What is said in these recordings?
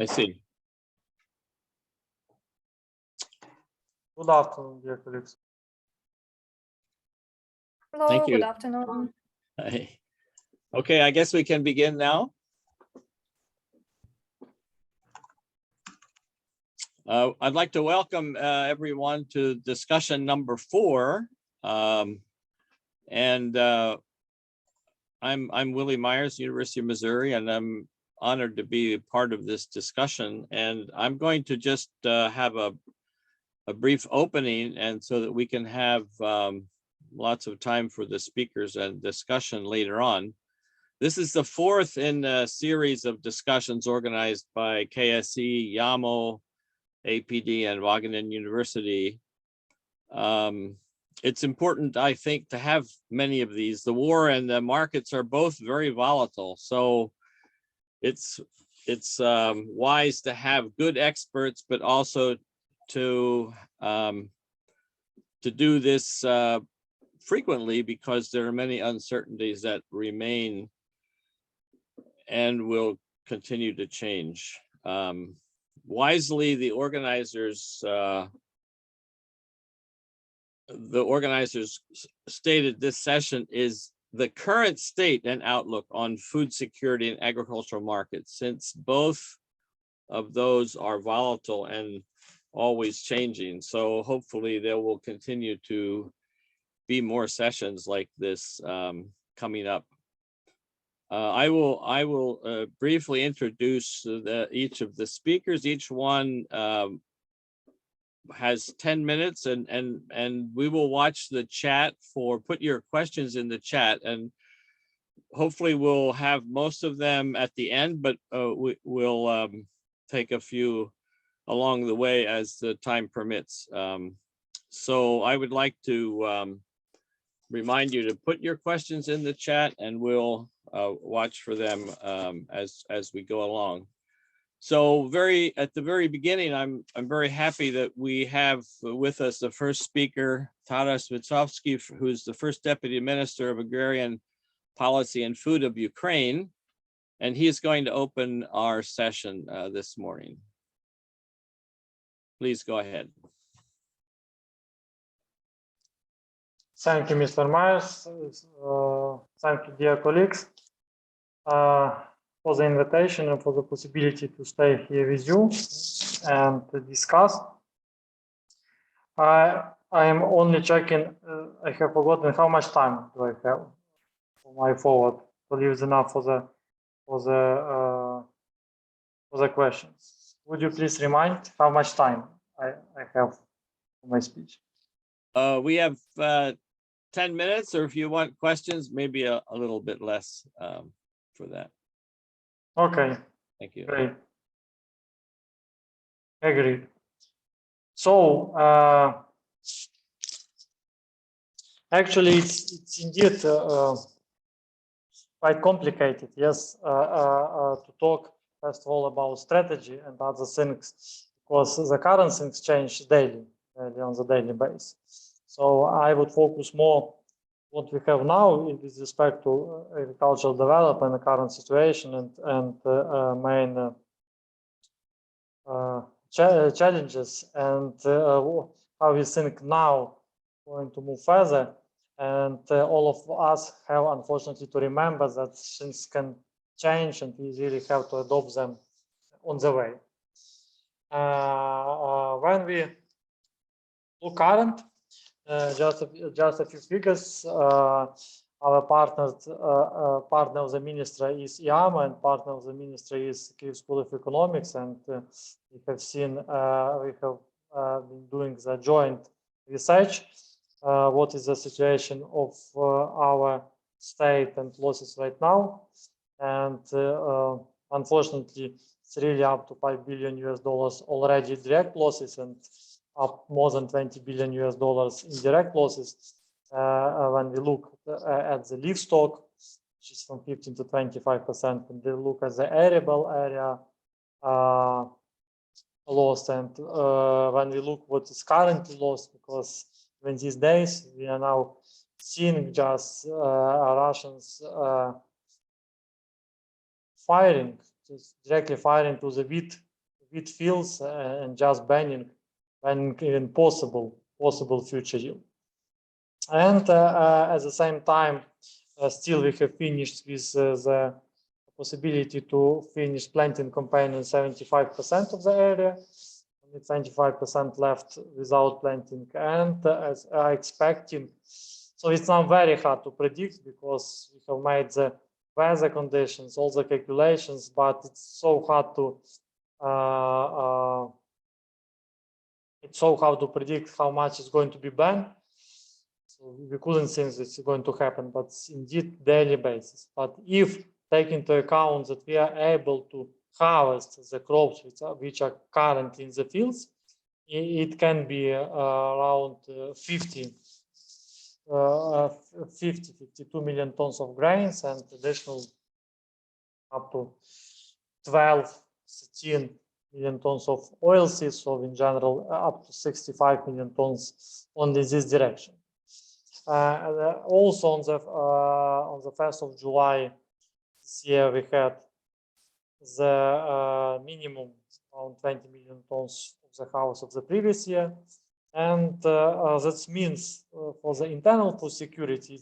I see. Good afternoon, dear colleagues. Hello, Thank you. good afternoon. Hi. Okay, I guess we can begin now. I'd like to welcome everyone to discussion number 4. I'm Willie Myers, University of Missouri, and I'm honored to be a part of this discussion. And I'm going to just have a brief opening, and so that we can have lots of time for the speakers and discussion later on. This is the 4th in a series of discussions organized by KSE, YAMO, APD, and Wageningen University. It's important, I think, to have many of these. The war and the markets are both very volatile, so it's wise to have good experts, but also to do this frequently, because there are many uncertainties that remain and will continue to change. Wisely, the organizers stated this session is the current state and outlook on food security and agricultural markets, since both of those are volatile and always changing. So hopefully there will continue to be more sessions like this coming up. I will briefly introduce each of the speakers. Each one has 10 minutes, and we will watch the chat put your questions in the chat, and hopefully we'll have most of them at the end, but we'll take a few along the way as the time permits. So I would like to remind you to put your questions in the chat, and we'll watch for them as we go along. So at the very beginning, I'm very happy that we have with us the first speaker, Taras Vysotsky, who's the first Deputy Minister of Agrarian Policy and Food of Ukraine, and he is going to open our session this morning. Please go ahead. Thank you, Mr. Myers. Thank you, dear colleagues, for the invitation and for the possibility to stay here with you and to discuss. I am only checking, I have forgotten how much time do I have for my forward to leave enough for the questions. Would you please remind how much time I have for my speech? We have 10 minutes, or if you want questions, maybe a little bit less for that. Okay. Thank you. Great. Agreed. So actually, it's indeed quite complicated, yes, to talk first of all about strategy and other things, because the current things change daily on the daily basis. So I would focus more what we have now with respect to agricultural development, the current situation, and main challenges, and how we think now going to move further. And all of us have, unfortunately, to remember that things can change, and we really have to adopt them on the way. When we look current, just a few figures. Our partner of the ministry is IAMA, and partner of the ministry is Kyiv School of Economics, and we have seen we have been doing the joint research. What is the situation of our state and losses right now? And unfortunately, it's really up to $5 billion already direct losses, and up more than $20 billion indirect losses. When we look at the livestock, which is from 15 to 25%, and we look at the arable area lost, and when we look what is currently lost, because in these days we are now seeing just Russians firing, just directly firing to the wheat wheat fields and just banning even possible future yield. And at the same time, still we have finished with the possibility to finish planting campaign in 75% of the area. Only 25% left without planting, and as I expecting, so it's now very hard to predict because we have made the weather conditions, all the calculations, but it's so hard to predict how much is going to be banned. So we couldn't think it's going to happen, but indeed daily basis. But if take into account that we are able to harvest the crops which are currently in the fields, it can be around 52 million tons of grains and additional up to 13 million tons of oilseeds. So in general, up to 65 million tons only this direction. Also on the 1st of July this year, we had the minimum around 20 million tons of the harvest of the previous year, and that means for the internal food security,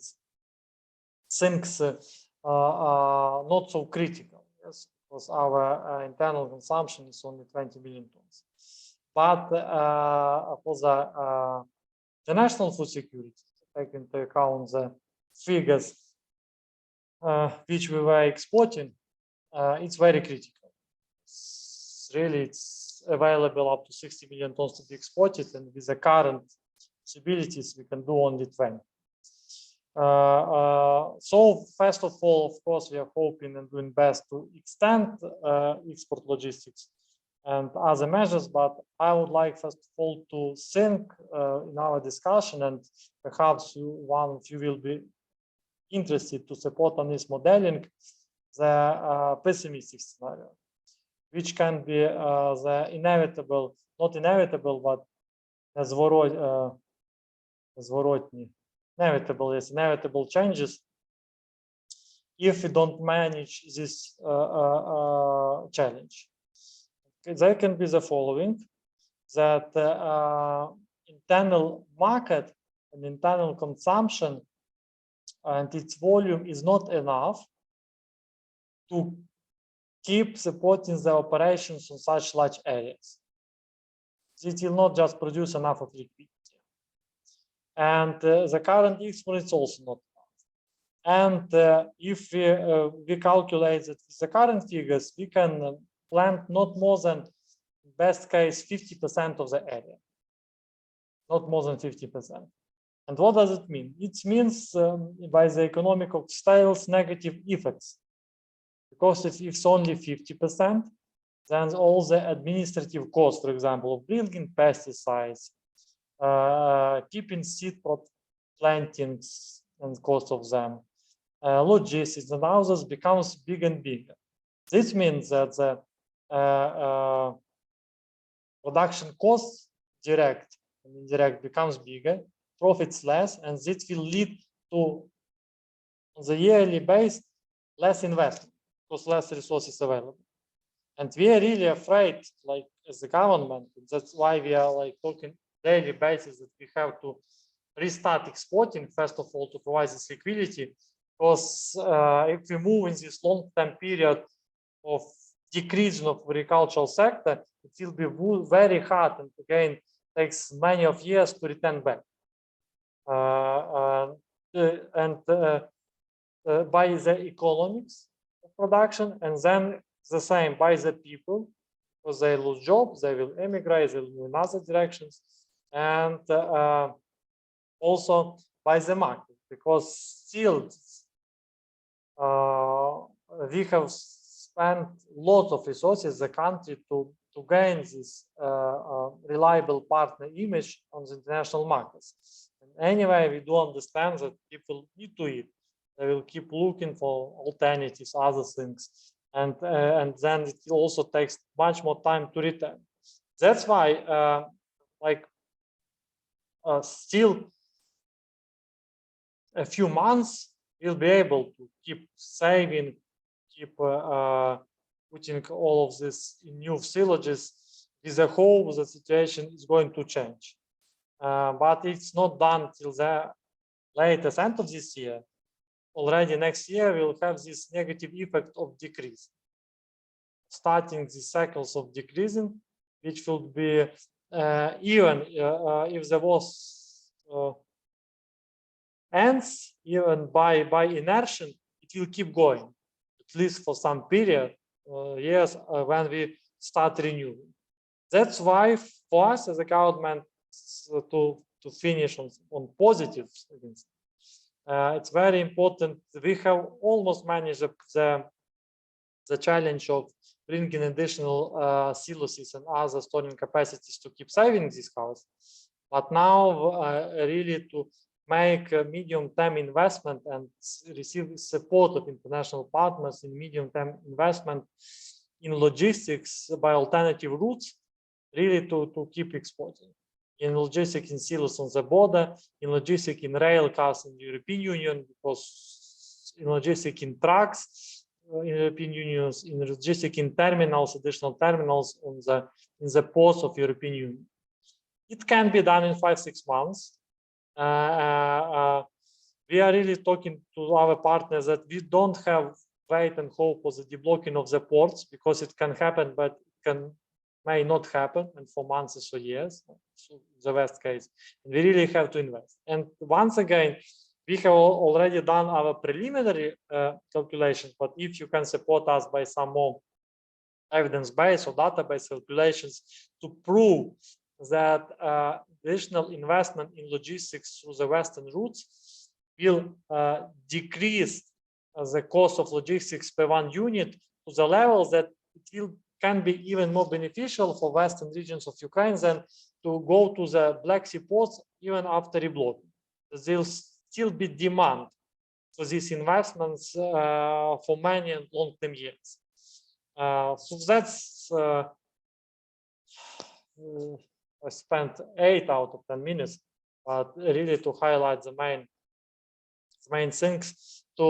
things not so critical, yes, because our internal consumption is only 20 million tons. But for the national food security, take into account the figures which we were exporting, it's very critical. It's available up to 60 million tons to be exported, and with the current possibilities, we can do only 20. So first of all, of course, we are hoping and doing best to extend export logistics and other measures, but I would like first of all to think in our discussion, and perhaps one of you will be interested to support on this modeling, the pessimistic scenario, which can be the inevitable, not inevitable, but inevitable changes if we don't manage this challenge. There can be the following, that internal market and internal consumption and its volume is not enough to keep supporting the operations on such large areas. It will not just produce enough of liquidity. And the current export is also not enough. And if we calculate that with the current figures, we can plant not more than, best case, 50% of the area. Not more than 50%. And what does it mean? It means by the economic of scales negative effects. Because if it's only 50%, then all the administrative costs, for example, of bringing pesticides, keeping seed plantings and cost of them, logistics and others becomes big and bigger. This means that the production costs, direct and indirect, becomes bigger, profits less, and this will lead to, on the yearly base, less investment, because less resources available. And we are really afraid, like as the government, that's why we are like talking daily basis that we have to restart exporting, first of all, to provide this liquidity, because if we move in this long-term period of decrease of agricultural sector, it will be very hard, and again takes many of years to return back. By the economics of production, and then the same by the people, because they lose jobs, they will emigrate, they will move in other directions, and also by the market, because still we have spent lots of resources, the country, to gain this reliable partner image on the international markets. And anyway, we do understand that people need to eat. They will keep looking for alternatives, other things, and then it also takes much more time to return. That's why, still a few months, we'll be able to keep saving, keep putting all of this in new syllages, with the hope the situation is going to change. But it's not done till the latest end of this year. Already next year, we'll have this negative effect of decrease. Starting the cycles of decreasing, which will be even if the war ends, even by inertia, it will keep going, at least for some period, years when we start renewing. That's why for us as a government to finish on positive, it's very important. We have almost managed the challenge of bringing additional silos and other storing capacities to keep saving this house. But now really to make a medium-term investment and receive support of international partners in medium-term investment in logistics by alternative routes, really to keep exporting. In logistics in silos on the border, in logistics in rail cars in the European Union, because in logistics in trucks in European Union, in logistics in terminals, additional terminals in the ports of European Union. It can be done in 5-6 months. We are really talking to our partners that we don't have wait and hope for the deblocking of the ports, because it can happen, but it may not happen, and for months or years, so the worst case. And we really have to invest. And once again, we have already done our preliminary calculations, but if you can support us by some more evidence-based or database calculations to prove that additional investment in logistics through the Western routes will decrease the cost of logistics per one unit to the levels that it can be even more beneficial for Western regions of Ukraine than to go to the Black Sea ports even after reblocking. There will still be demand for these investments for many long-term years. So that's I spent 8 out of 10 minutes, but really to highlight the main things, to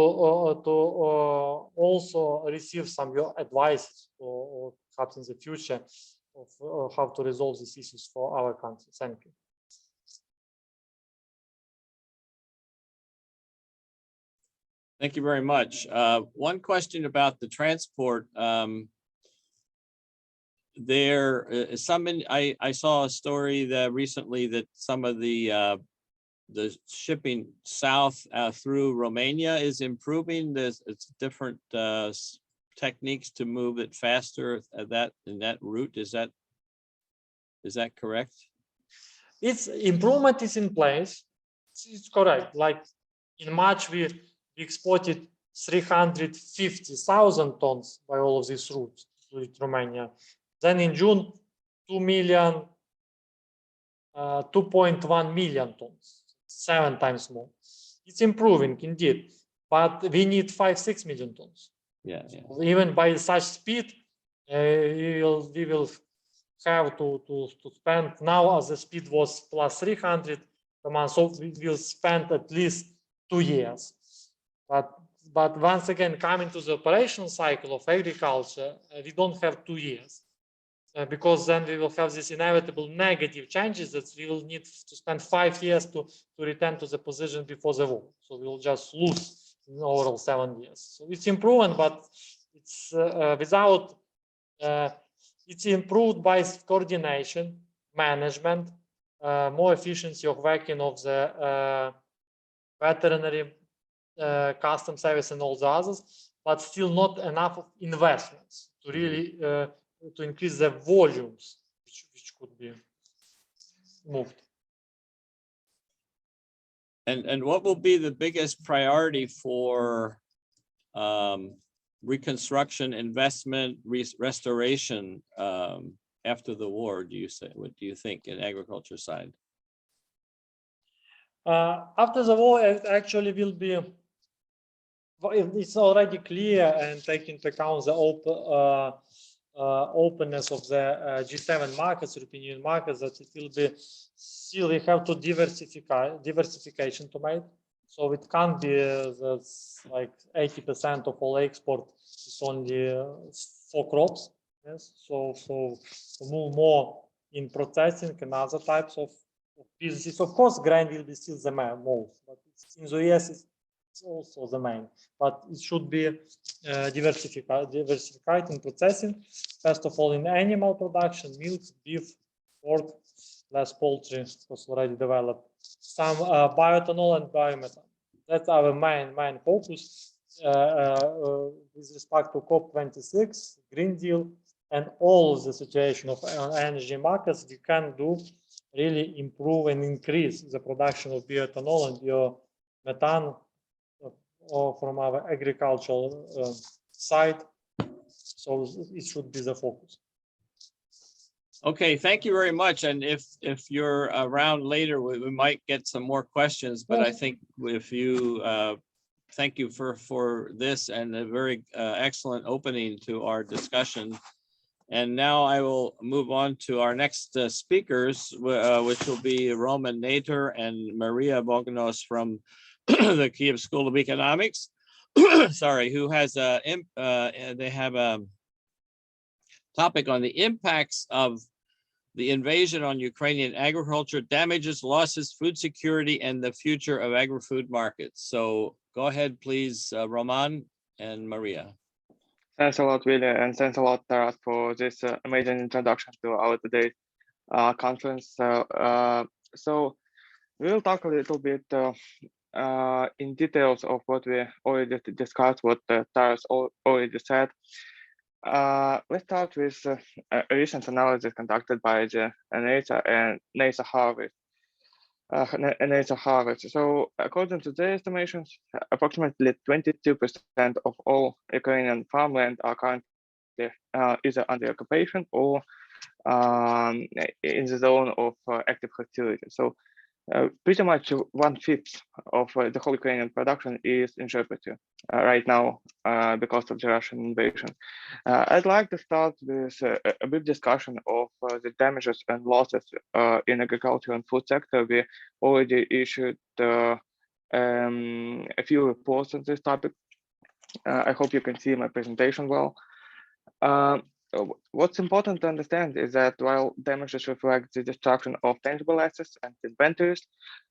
also receive some your advice or perhaps in the future of how to resolve these issues for our country. Thank you. Thank you very much. One question about the transport. There is I saw a story that recently that some of the shipping south through Romania is improving. It's different techniques to move it faster in that route. Is that correct? Its improvement is in place. It's correct. Like in March, we exported 350,000 tons by all of these routes to Romania. Then in June, 2.1 million tons, 7 times more. It's improving indeed, but we need 5-6 million tons. Yeah. Even by such speed, we will have to spend now, as the speed was plus 300 per month, so we will spend at least 2 years. But once again, coming to the operational cycle of agriculture, we don't have 2 years. Because then we will have this inevitable negative changes that we will need to spend 5 years to return to the position before the war. So we will just lose in overall 7 years. So it's improvement, but it's without, it's improved by coordination, management, more efficiency of working of the veterinary, custom service and all the others, but still not enough of investments to really to increase the volumes which could be moved. And what will be the biggest priority for reconstruction, investment, restoration after the war? What do you think in agriculture side? After the war, it actually will be. It's already clear, and taking into account the openness of the G7 markets, European Union markets, that it will be still we have to diversification to make. So it can't be that's like 80% of all export is only for crops. Yes, so to move more in processing and other types of businesses. Of course, grain will be still the most, but in the US it's also the main. But it should be diversified in processing. First of all, in animal production, milk, beef, pork, less poultry was already developed. Some bioethanol and biomethane. That's our main focus with respect to COP26, Green Deal, and all the situation of energy markets. We can do really improve and increase the production of bioethanol and biomethane from our agricultural side. So it should be the focus. Okay, thank you very much. And if you're around later, we might get some more questions, but I think if you, thank you for this and a very excellent opening to our discussion. And now I will move on to our next speakers, which will be Roman Nader and Maria Vognos from the Kiev School of Economics. Sorry, who has they have a topic on the impacts of the invasion on Ukrainian agriculture, damages, losses, food security, and the future of agri-food markets. So go ahead, please, Roman and Maria. Thanks a lot, Willie, and thanks a lot, Taras, for this amazing introduction to our today's conference. So we'll talk a little bit in details of what we already discussed, what Taras already said. Let's start with a recent analysis conducted by the Nader and Nader Harvard. So according to their estimations, approximately 22% of all Ukrainian farmland are currently either under occupation or in the zone of active hostility. So pretty much 1/5 of the whole Ukrainian production is in jeopardy right now because of the Russian invasion. I'd like to start with a brief discussion of the damages and losses in agriculture and food sector. We already issued a few reports on this topic. I hope you can see my presentation well. What's important to understand is that while damages reflect the destruction of tangible assets and inventories,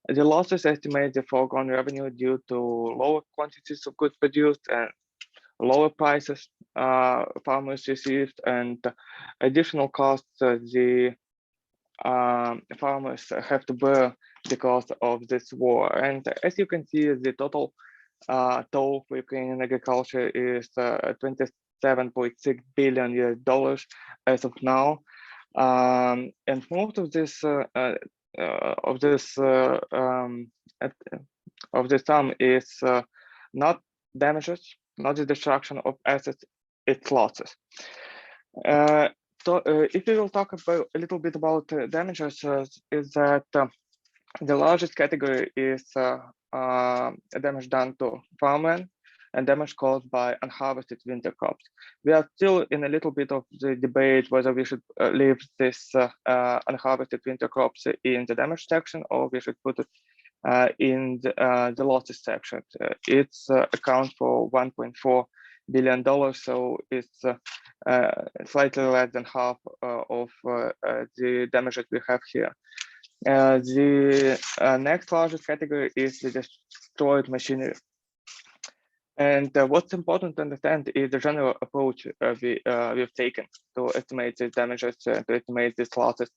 the losses estimate the foregone revenue due to lower quantities of goods produced and lower prices farmers received and additional costs the farmers have to bear because of this war. And as you can see, the total toll for Ukrainian agriculture is $27.6 billion as of now, and most of this sum is not damages, not the destruction of assets, it's losses. So if we will talk about a little bit about damages, is that the largest category is damage done to farmland and damage caused by unharvested winter crops. We are still in a little bit of the debate whether we should leave this unharvested winter crops in the damage section or we should put it in the losses section. It's account for $1.4 billion, so it's slightly less than half of the damages we have here. The next largest category is the destroyed machinery. And what's important to understand is the general approach we've taken to estimate the damages, to estimate these losses.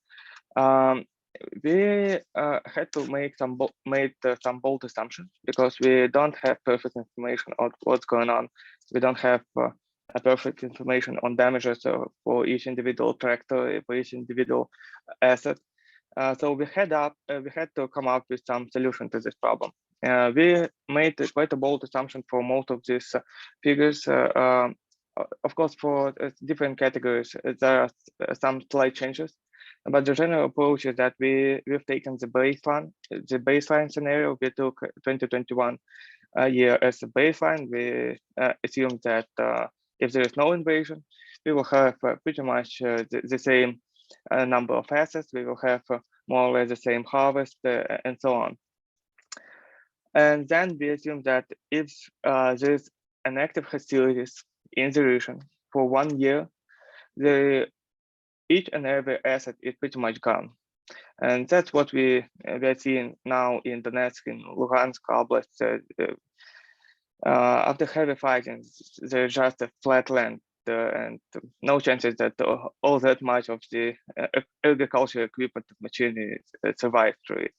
We had to make some bold assumptions because we don't have perfect information on what's going on. We don't have a perfect information on damages for each individual tractor, for each individual asset. So we had to come up with some solution to this problem. We made quite a bold assumption for most of these figures. Of course, for different categories, there are some slight changes, but the general approach is that we've taken the baseline scenario. We took 2021 year as a baseline. We assume that if there is no invasion, we will have pretty much the same number of assets. We will have more or less the same harvest and so on. And then we assume that if there's an active hostilities in the region for 1 year, each and every asset is pretty much gone. And that's what we are seeing now in Donetsk, in Luhansk Oblast. After heavy fighting, there's just a flat land and no chances that all that much of the agricultural equipment and machinery survive through it.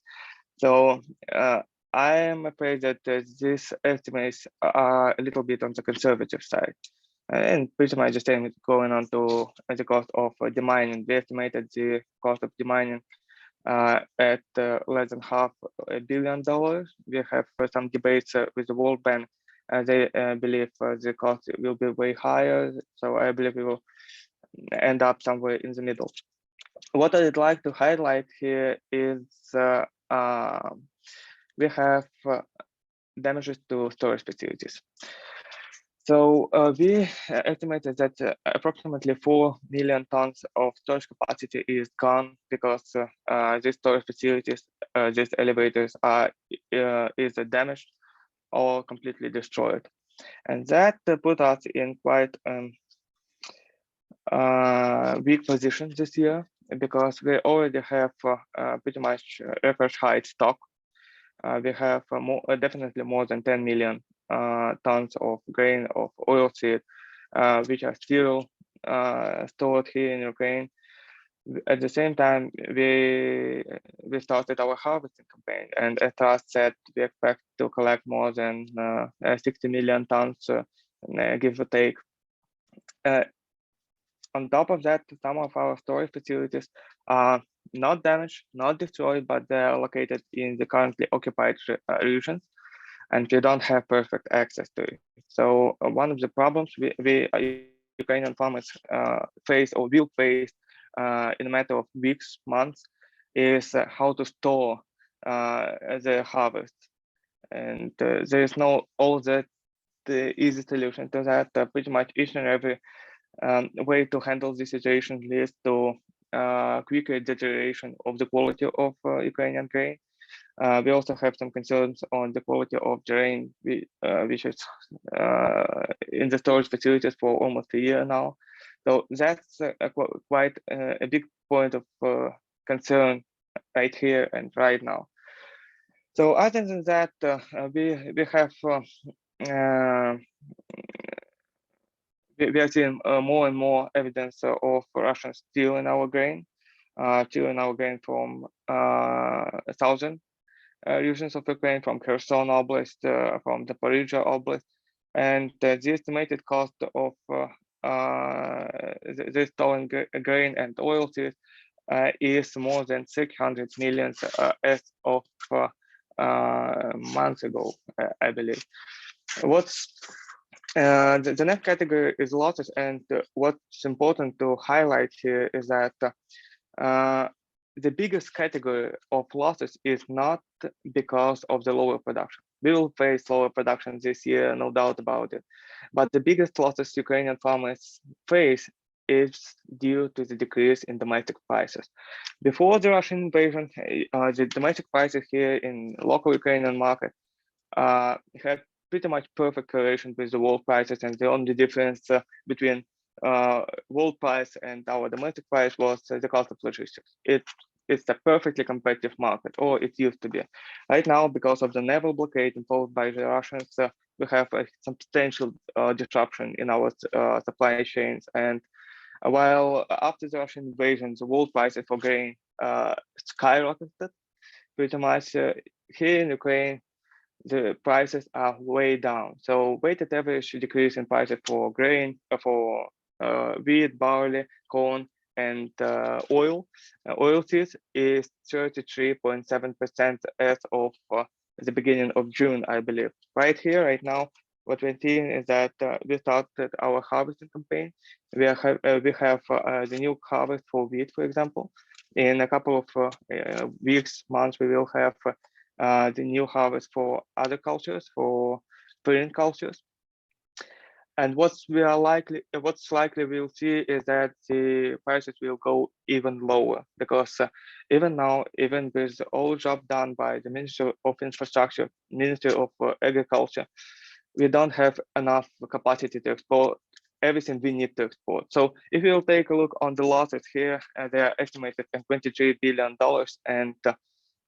So I am afraid that these estimates are a little bit on the conservative side. And pretty much the same is going on to the cost of demining. We estimated the cost of demining at less than $500 million. We have some debates with the World Bank. They believe the cost will be way higher. So I believe we will end up somewhere in the middle. What I'd like to highlight here is we have damages to storage facilities. So we estimated that approximately 4 million tons of storage capacity is gone because these storage facilities, these elevators are either damaged or completely destroyed. And that put us in quite weak position this year because we already have pretty much record high stock. We have definitely more than 10 million tons of grain, of oilseed, which are still stored here in Ukraine. At the same time, we started our harvesting campaign, and as Taras said, we expect to collect more than 60 million tons, give or take. On top of that, some of our storage facilities are not damaged, not destroyed, but they are located in the currently occupied regions, and we don't have perfect access to it. So one of the problems we Ukrainian farmers face or will face in a matter of weeks, months, is how to store the harvest. And there is no all that easy solution to that. Pretty much each and every way to handle the situation leads to quicker deterioration of the quality of Ukrainian grain. We also have some concerns on the quality of the grain, which is in the storage facilities for almost a year now. So that's quite a big point of concern right here and right now. So other than that, we have we are seeing more and more evidence of Russian stealing our grain, from southern regions of Ukraine, from Kherson Oblast, from the Zaporizhia Oblast, and the estimated cost of the stolen grain and oilseeds is more than 600 million as of months ago, I believe. What's the next category is losses, and what's important to highlight here is that the biggest category of losses is not because of the lower production. We will face lower production this year, no doubt about it. But the biggest losses Ukrainian farmers face is due to the decrease in domestic prices. Before the Russian invasion, the domestic prices here in local Ukrainian market had pretty much perfect correlation with the world prices, and the only difference between world price and our domestic price was the cost of logistics. It's a perfectly competitive market, or it used to be. Right now, because of the naval blockade imposed by the Russians, we have a substantial disruption in our supply chains. And while after the Russian invasion, the world prices for grain skyrocketed, pretty much here in Ukraine, the prices are way down. So weighted average decrease in prices for grain, for wheat, barley, corn, and oilseeds is 33.7% as of the beginning of June, I believe. Right here, right now, what we're seeing is that we started our harvesting campaign. We have the new harvest for wheat, for example. In a couple of weeks, months, we will have the new harvest for other cultures, for foreign cultures. And what's likely we'll see is that the prices will go even lower, because even now, even with all job done by the Ministry of Infrastructure, Ministry of Agriculture, we don't have enough capacity to export everything we need to export. So if you'll take a look on the losses here, they are estimated at $23 billion, and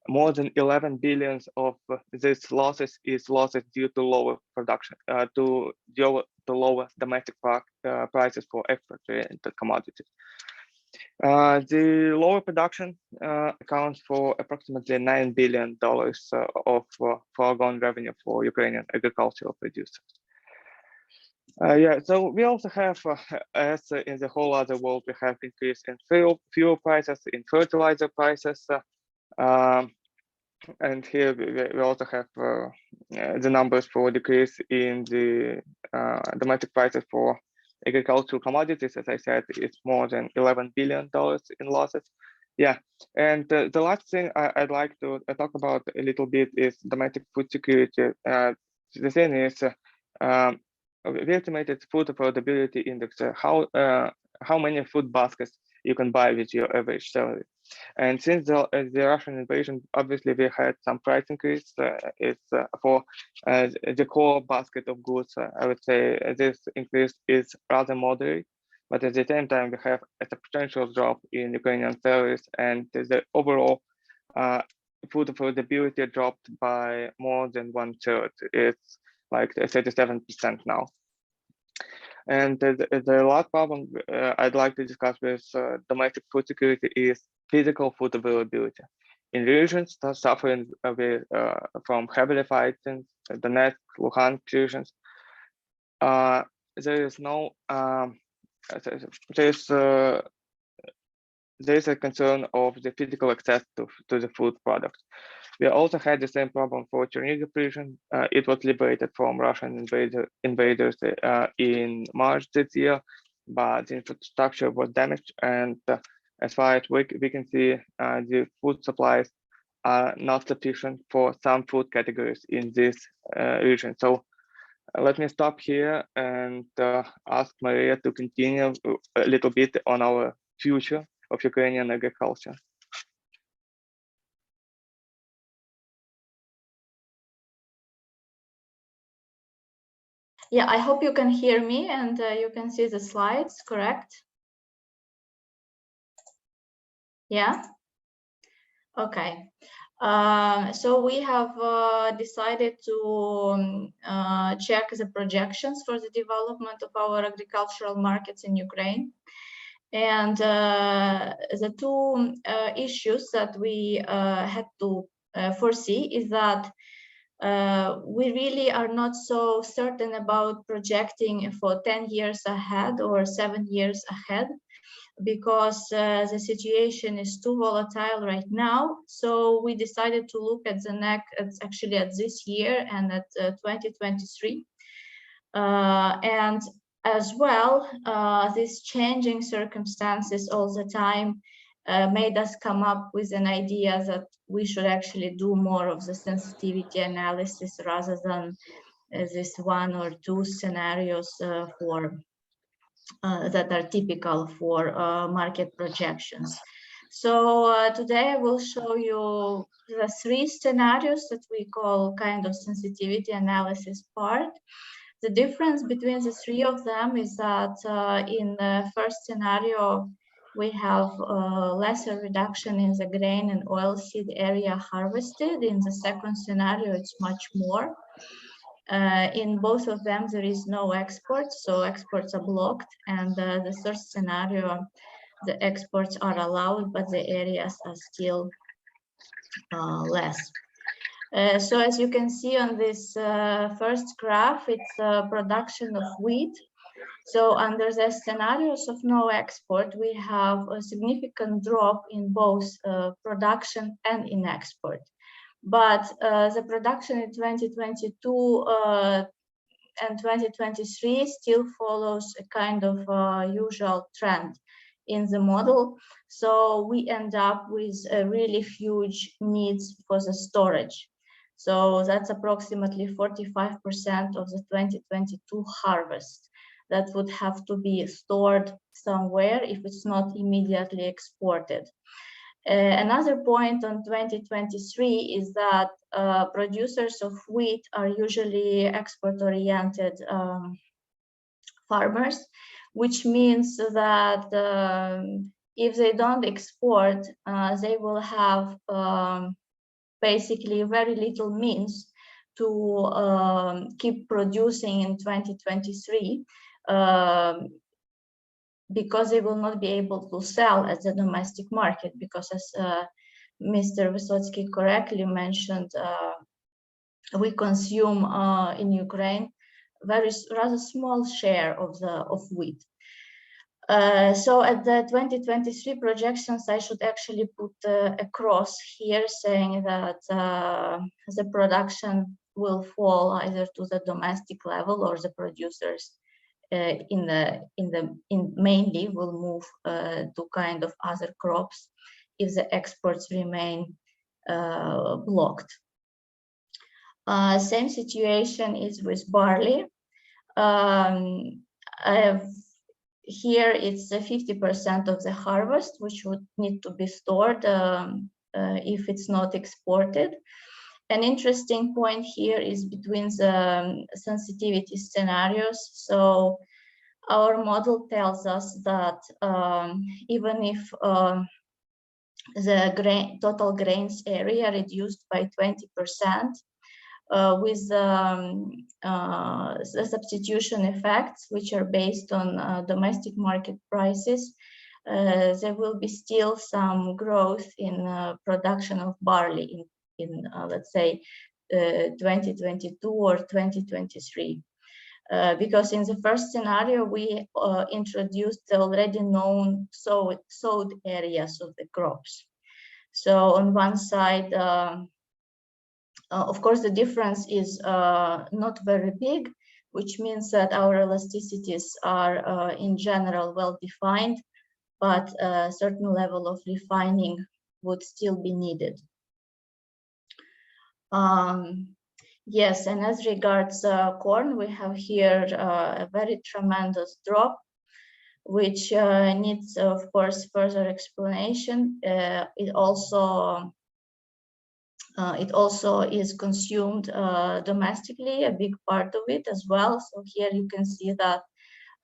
more than 11 billions of these losses is losses due to lower production, to lower domestic prices for export-oriented commodities. The lower production accounts for approximately $9 billion of foregone revenue for Ukrainian agricultural producers. Yeah, so we also have, as in the whole other world, we have increase in fuel prices, in fertilizer prices, and here we also have the numbers for decrease in the domestic prices for agricultural commodities. As I said, it's more than $11 billion in losses. Yeah, and the last thing I'd like to talk about a little bit is domestic food security. The thing is, we estimated food affordability index, how many food baskets you can buy with your average salary. And since the Russian invasion, obviously we had some price increase. For the core basket of goods, I would say this increase is rather moderate, but at the same time we have a substantial drop in Ukrainian salaries, and the overall food affordability dropped by more than 1/3. It's like 37% now. And the last problem I'd like to discuss with domestic food security is physical food availability. In regions that suffering from heavily fighting, Donetsk, Luhansk regions, there is no there's a concern of the physical access to the food products. We also had the same problem for Chernihiv region. It was liberated from Russian invaders in March this year, but the infrastructure was damaged, and as far as we can see, the food supplies are not sufficient for some food categories in this region. So let me stop here and ask Maria to continue a little bit on our future of Ukrainian agriculture. Yeah, I hope you can hear me and you can see the slides, correct? Yeah? Okay. So we have decided to check the projections for the development of our agricultural markets in Ukraine. And the two issues that we had to foresee is that we really are not so certain about projecting for 10 years ahead or 7 years ahead, because the situation is too volatile right now. So we decided to look at actually at this year and at 2023. And as well, these changing circumstances all the time made us come up with an idea that we should actually do more of the sensitivity analysis rather than this one or two scenarios that are typical for market projections. So today I will show you the three scenarios that we call kind of sensitivity analysis part. The difference between the three of them is that in the first scenario, we have lesser reduction in the grain and oilseed area harvested. In the second scenario, it's much more. In both of them, there is no exports, so exports are blocked. And the third scenario, the exports are allowed, but the areas are still less. So as you can see on this first graph, it's production of wheat. So under the scenarios of no export, we have a significant drop in both production and in export. But the production in 2022 and 2023 still follows a kind of usual trend in the model. So we end up with a really huge needs for the storage. So that's approximately 45% of the 2022 harvest that would have to be stored somewhere if it's not immediately exported. Another point on 2023 is that producers of wheat are usually export-oriented farmers, which means that if they don't export, they will have basically very little means to keep producing in 2023 because they will not be able to sell at the domestic market, because as Mr. Vysotsky correctly mentioned, we consume in Ukraine rather small share of wheat. So at the 2023 projections, I should actually put a cross here saying that the production will fall either to the domestic level, or the producers mainly will move to kind of other crops if the exports remain blocked. Same situation is with barley. Here it's 50% of the harvest, which would need to be stored if it's not exported. An interesting point here is between the sensitivity scenarios. So our model tells us that even if the total grains area reduced by 20%, with the substitution effects, which are based on domestic market prices, there will be still some growth in production of barley in let's say 2022 or 2023. Because in the first scenario, we introduced the already known sowed areas of the crops. So on one side, of course, the difference is not very big, which means that our elasticities are in general well defined, but a certain level of refining would still be needed. Yes, and as regards corn, we have here a very tremendous drop, which needs, of course, further explanation. It also is consumed domestically, a big part of it as well. So here you can see that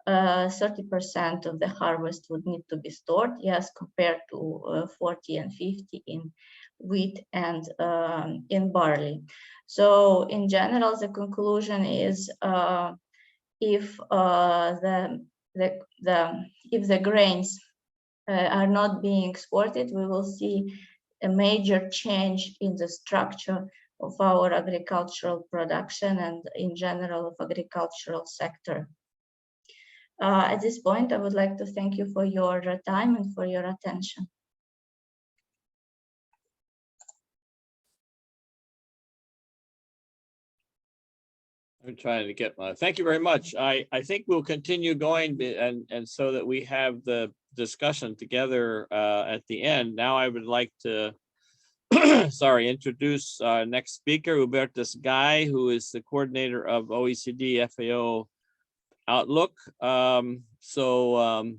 30% of the harvest would need to be stored, yes, compared to 40 and 50 in wheat and in barley. So in general, the conclusion is if the grains are not being exported, we will see a major change in the structure of our agricultural production and in general of agricultural sector. At this point, I would like to thank you for your time and for your attention. I'm trying to get my, thank you very much. I think we'll continue going and so that we have the discussion together at the end. Now I would like to introduce our next speaker, Hubertus Guy, who is the coordinator of OECD FAO Outlook.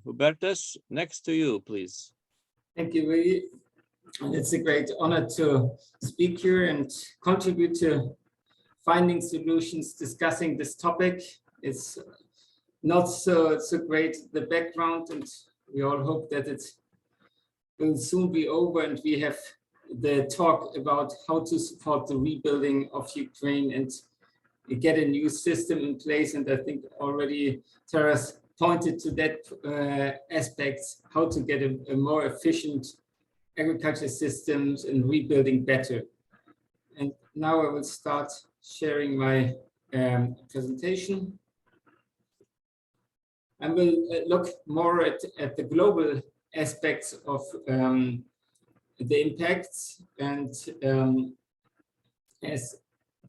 Hubertus, next to you, please. Thank you, Willie. And it's a great honor to speak here and contribute to finding solutions, discussing this topic. It's not so great, the background, and we all hope that it will soon be over and we have the talk about how to support the rebuilding of Ukraine and get a new system in place. And I think already Taras pointed to that aspects, how to get a more efficient agriculture systems and rebuilding better. And now I will start sharing my presentation. I will look more at the global aspects of the impacts, and as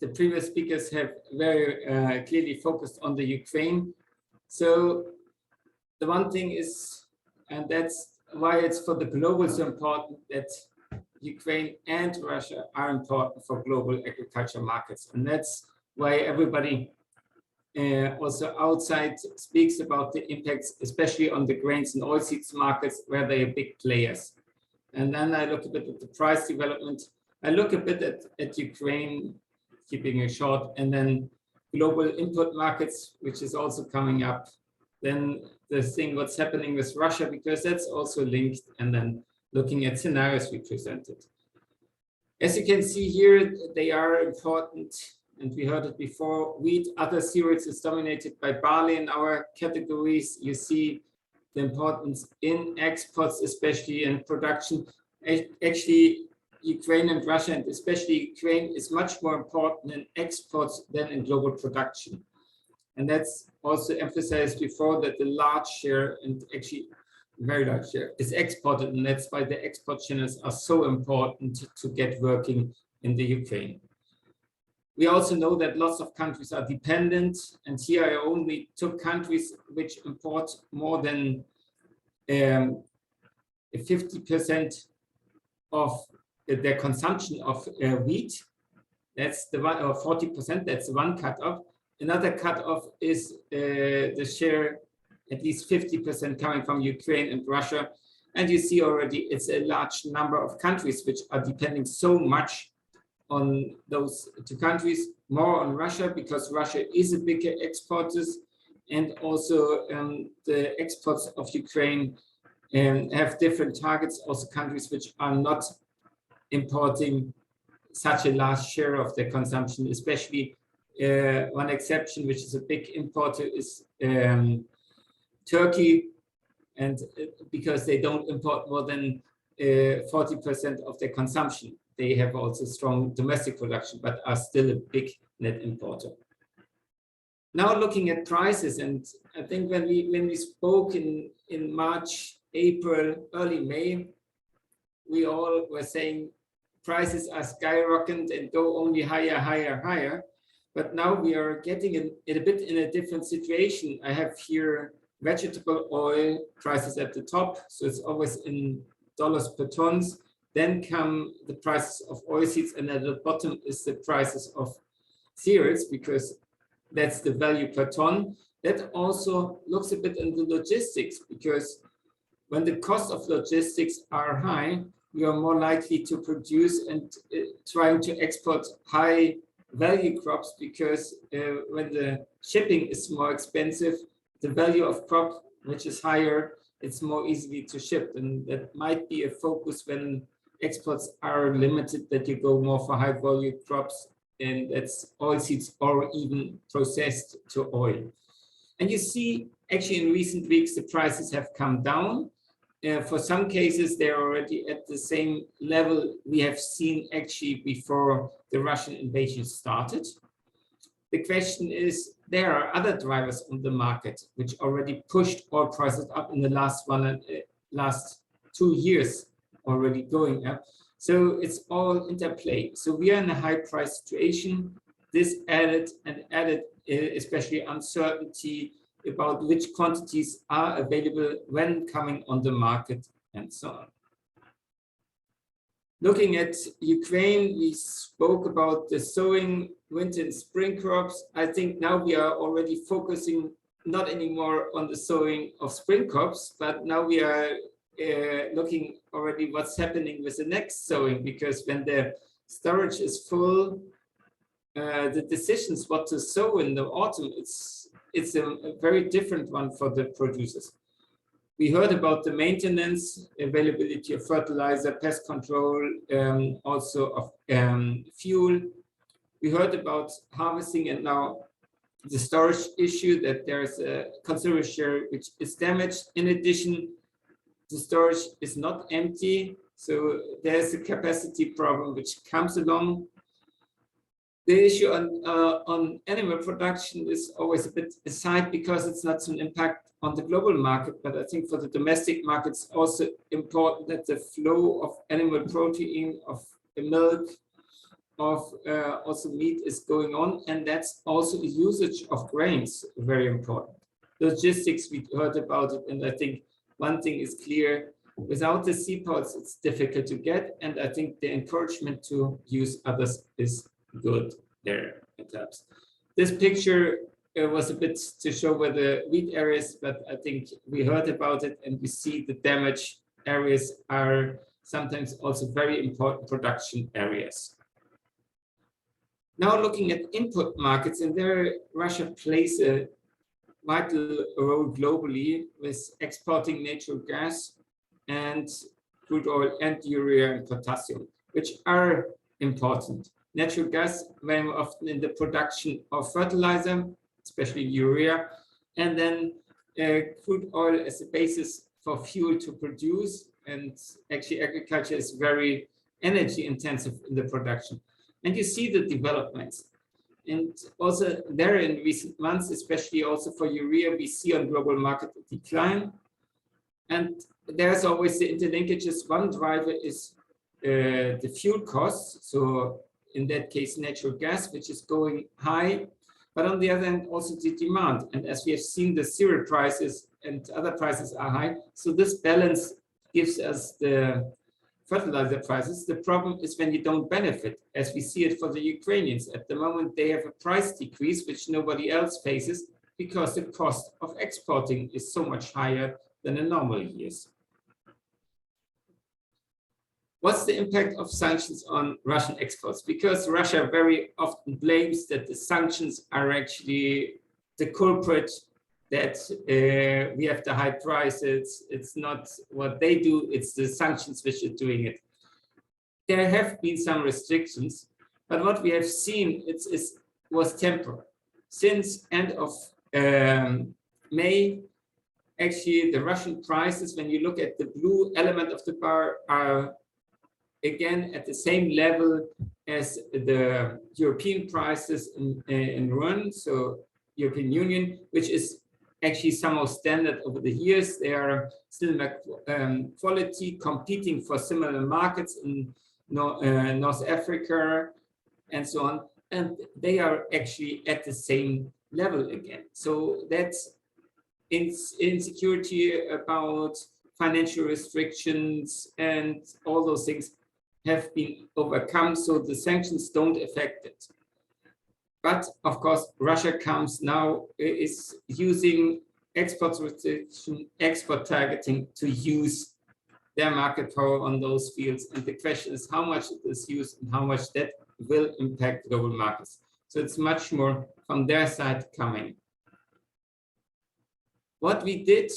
the previous speakers have very clearly focused on the Ukraine. So the one thing is, and that's why it's for the global so important, that Ukraine and Russia are important for global agriculture markets. And that's why everybody also outside speaks about the impacts, especially on the grains and oilseeds markets where they are big players. And then I look a bit at the price development. I look a bit at Ukraine, keeping it short, and then global input markets, which is also coming up. then the thing what's happening with Russia, because that's also linked, and then looking at scenarios we presented. As you can see here, they are important, and we heard it before. Wheat, other cereals is dominated by barley in our categories. You see the importance in exports, especially in production. Actually, Ukraine and Russia, and especially Ukraine, is much more important in exports than in global production. And that's also emphasized before, that the large share, and actually very large share, is exported, and that's why the export channels are so important to get working in the Ukraine. We also know that lots of countries are dependent, and here I only took countries which import more than 50% of their consumption of wheat. That's the one, or 40%, that's the one cutoff. Another cutoff is the share, at least 50% coming from Ukraine and Russia. And you see already it's a large number of countries which are depending so much on those two countries, more on Russia, because Russia is a bigger exporter, and also the exports of Ukraine have different targets, also countries which are not importing such a large share of their consumption, especially one exception, which is a big importer, is Turkey, and because they don't import more than 40% of their consumption. They have also strong domestic production, but are still a big net importer. Now looking at prices, and I think when we spoke in March, April, early May, we all were saying prices are skyrocketing and go only higher, higher, higher. But now we are getting it a bit in a different situation. I have here vegetable oil prices at the top, so it's always in dollars per tons. Then come the prices of oilseeds, and at the bottom is the prices of cereals, because that's the value per ton. That also looks a bit in the logistics, because when the cost of logistics are high, we are more likely to produce and trying to export high value crops, because when the shipping is more expensive, the value of crop, which is higher, it's more easily to ship. And that might be a focus when exports are limited, that you go more for high value crops, and that's oilseeds or even processed to oil. And you see, actually in recent weeks, the prices have come down. For some cases, they're already at the same level we have seen actually before the Russian invasion started. The question is, there are other drivers on the market which already pushed oil prices up in the last 2 years, already going up. So it's all interplay. So we are in a high price situation. This added especially uncertainty about which quantities are available when coming on the market, and so on. Looking at Ukraine, we spoke about the sowing, winter and spring crops. I think now we are already focusing not anymore on the sowing of spring crops, but now we are looking already what's happening with the next sowing, because when the storage is full, the decisions what to sow in the autumn, it's a very different one for the producers. We heard about the maintenance, availability of fertilizer, pest control, also of fuel. We heard about harvesting, and now the storage issue, that there's a considerable share which is damaged. In addition, the storage is not empty, so there's a capacity problem which comes along. The issue on animal production is always a bit aside, because it's not an impact on the global market, but I think for the domestic market, it's also important that the flow of animal protein, of the milk, of also meat is going on, and that's also a usage of grains, very important. Logistics, we heard about it, and I think one thing is clear: without the seaports, it's difficult to get, and I think the encouragement to use others is good there at times. This picture was a bit to show where the wheat areas, but I think we heard about it, and we see the damaged areas are sometimes also very important production areas. Now looking at input markets, and there Russia plays a vital role globally with exporting natural gas and crude oil and urea and potassium, which are important. Natural gas very often in the production of fertilizer, especially urea, and then crude oil as a basis for fuel to produce. And actually agriculture is very energy intensive in the production. And you see the developments. And also there in recent months, especially also for urea, we see on global market a decline. And there's always the interlinkages. One driver is the fuel costs. So in that case, natural gas, which is going high. But on the other hand, also the demand. And as we have seen, the cereal prices and other prices are high. So this balance gives us the fertilizer prices. The problem is when you don't benefit, as we see it for the Ukrainians. At the moment, they have a price decrease, which nobody else faces, because the cost of exporting is so much higher than in normal years. What's the impact of sanctions on Russian exports? Because Russia very often blames that the sanctions are actually the culprit, that we have the high prices. It's not what they do, it's the sanctions which are doing it. There have been some restrictions, but what we have seen was temporary. Since end of May, actually the Russian prices, when you look at the blue element of the bar, are again at the same level as the European prices in RUN, so European Union, which is actually somehow standard over the years. They are still quality, competing for similar markets in North Africa and so on. And they are actually at the same level again. So that's insecurity about financial restrictions and all those things have been overcome, so the sanctions don't affect it. But of course, Russia is using export restriction, export targeting to use their market power on those fields. And the question is how much it is used and how much that will impact global markets. So it's much more from their side coming. What we did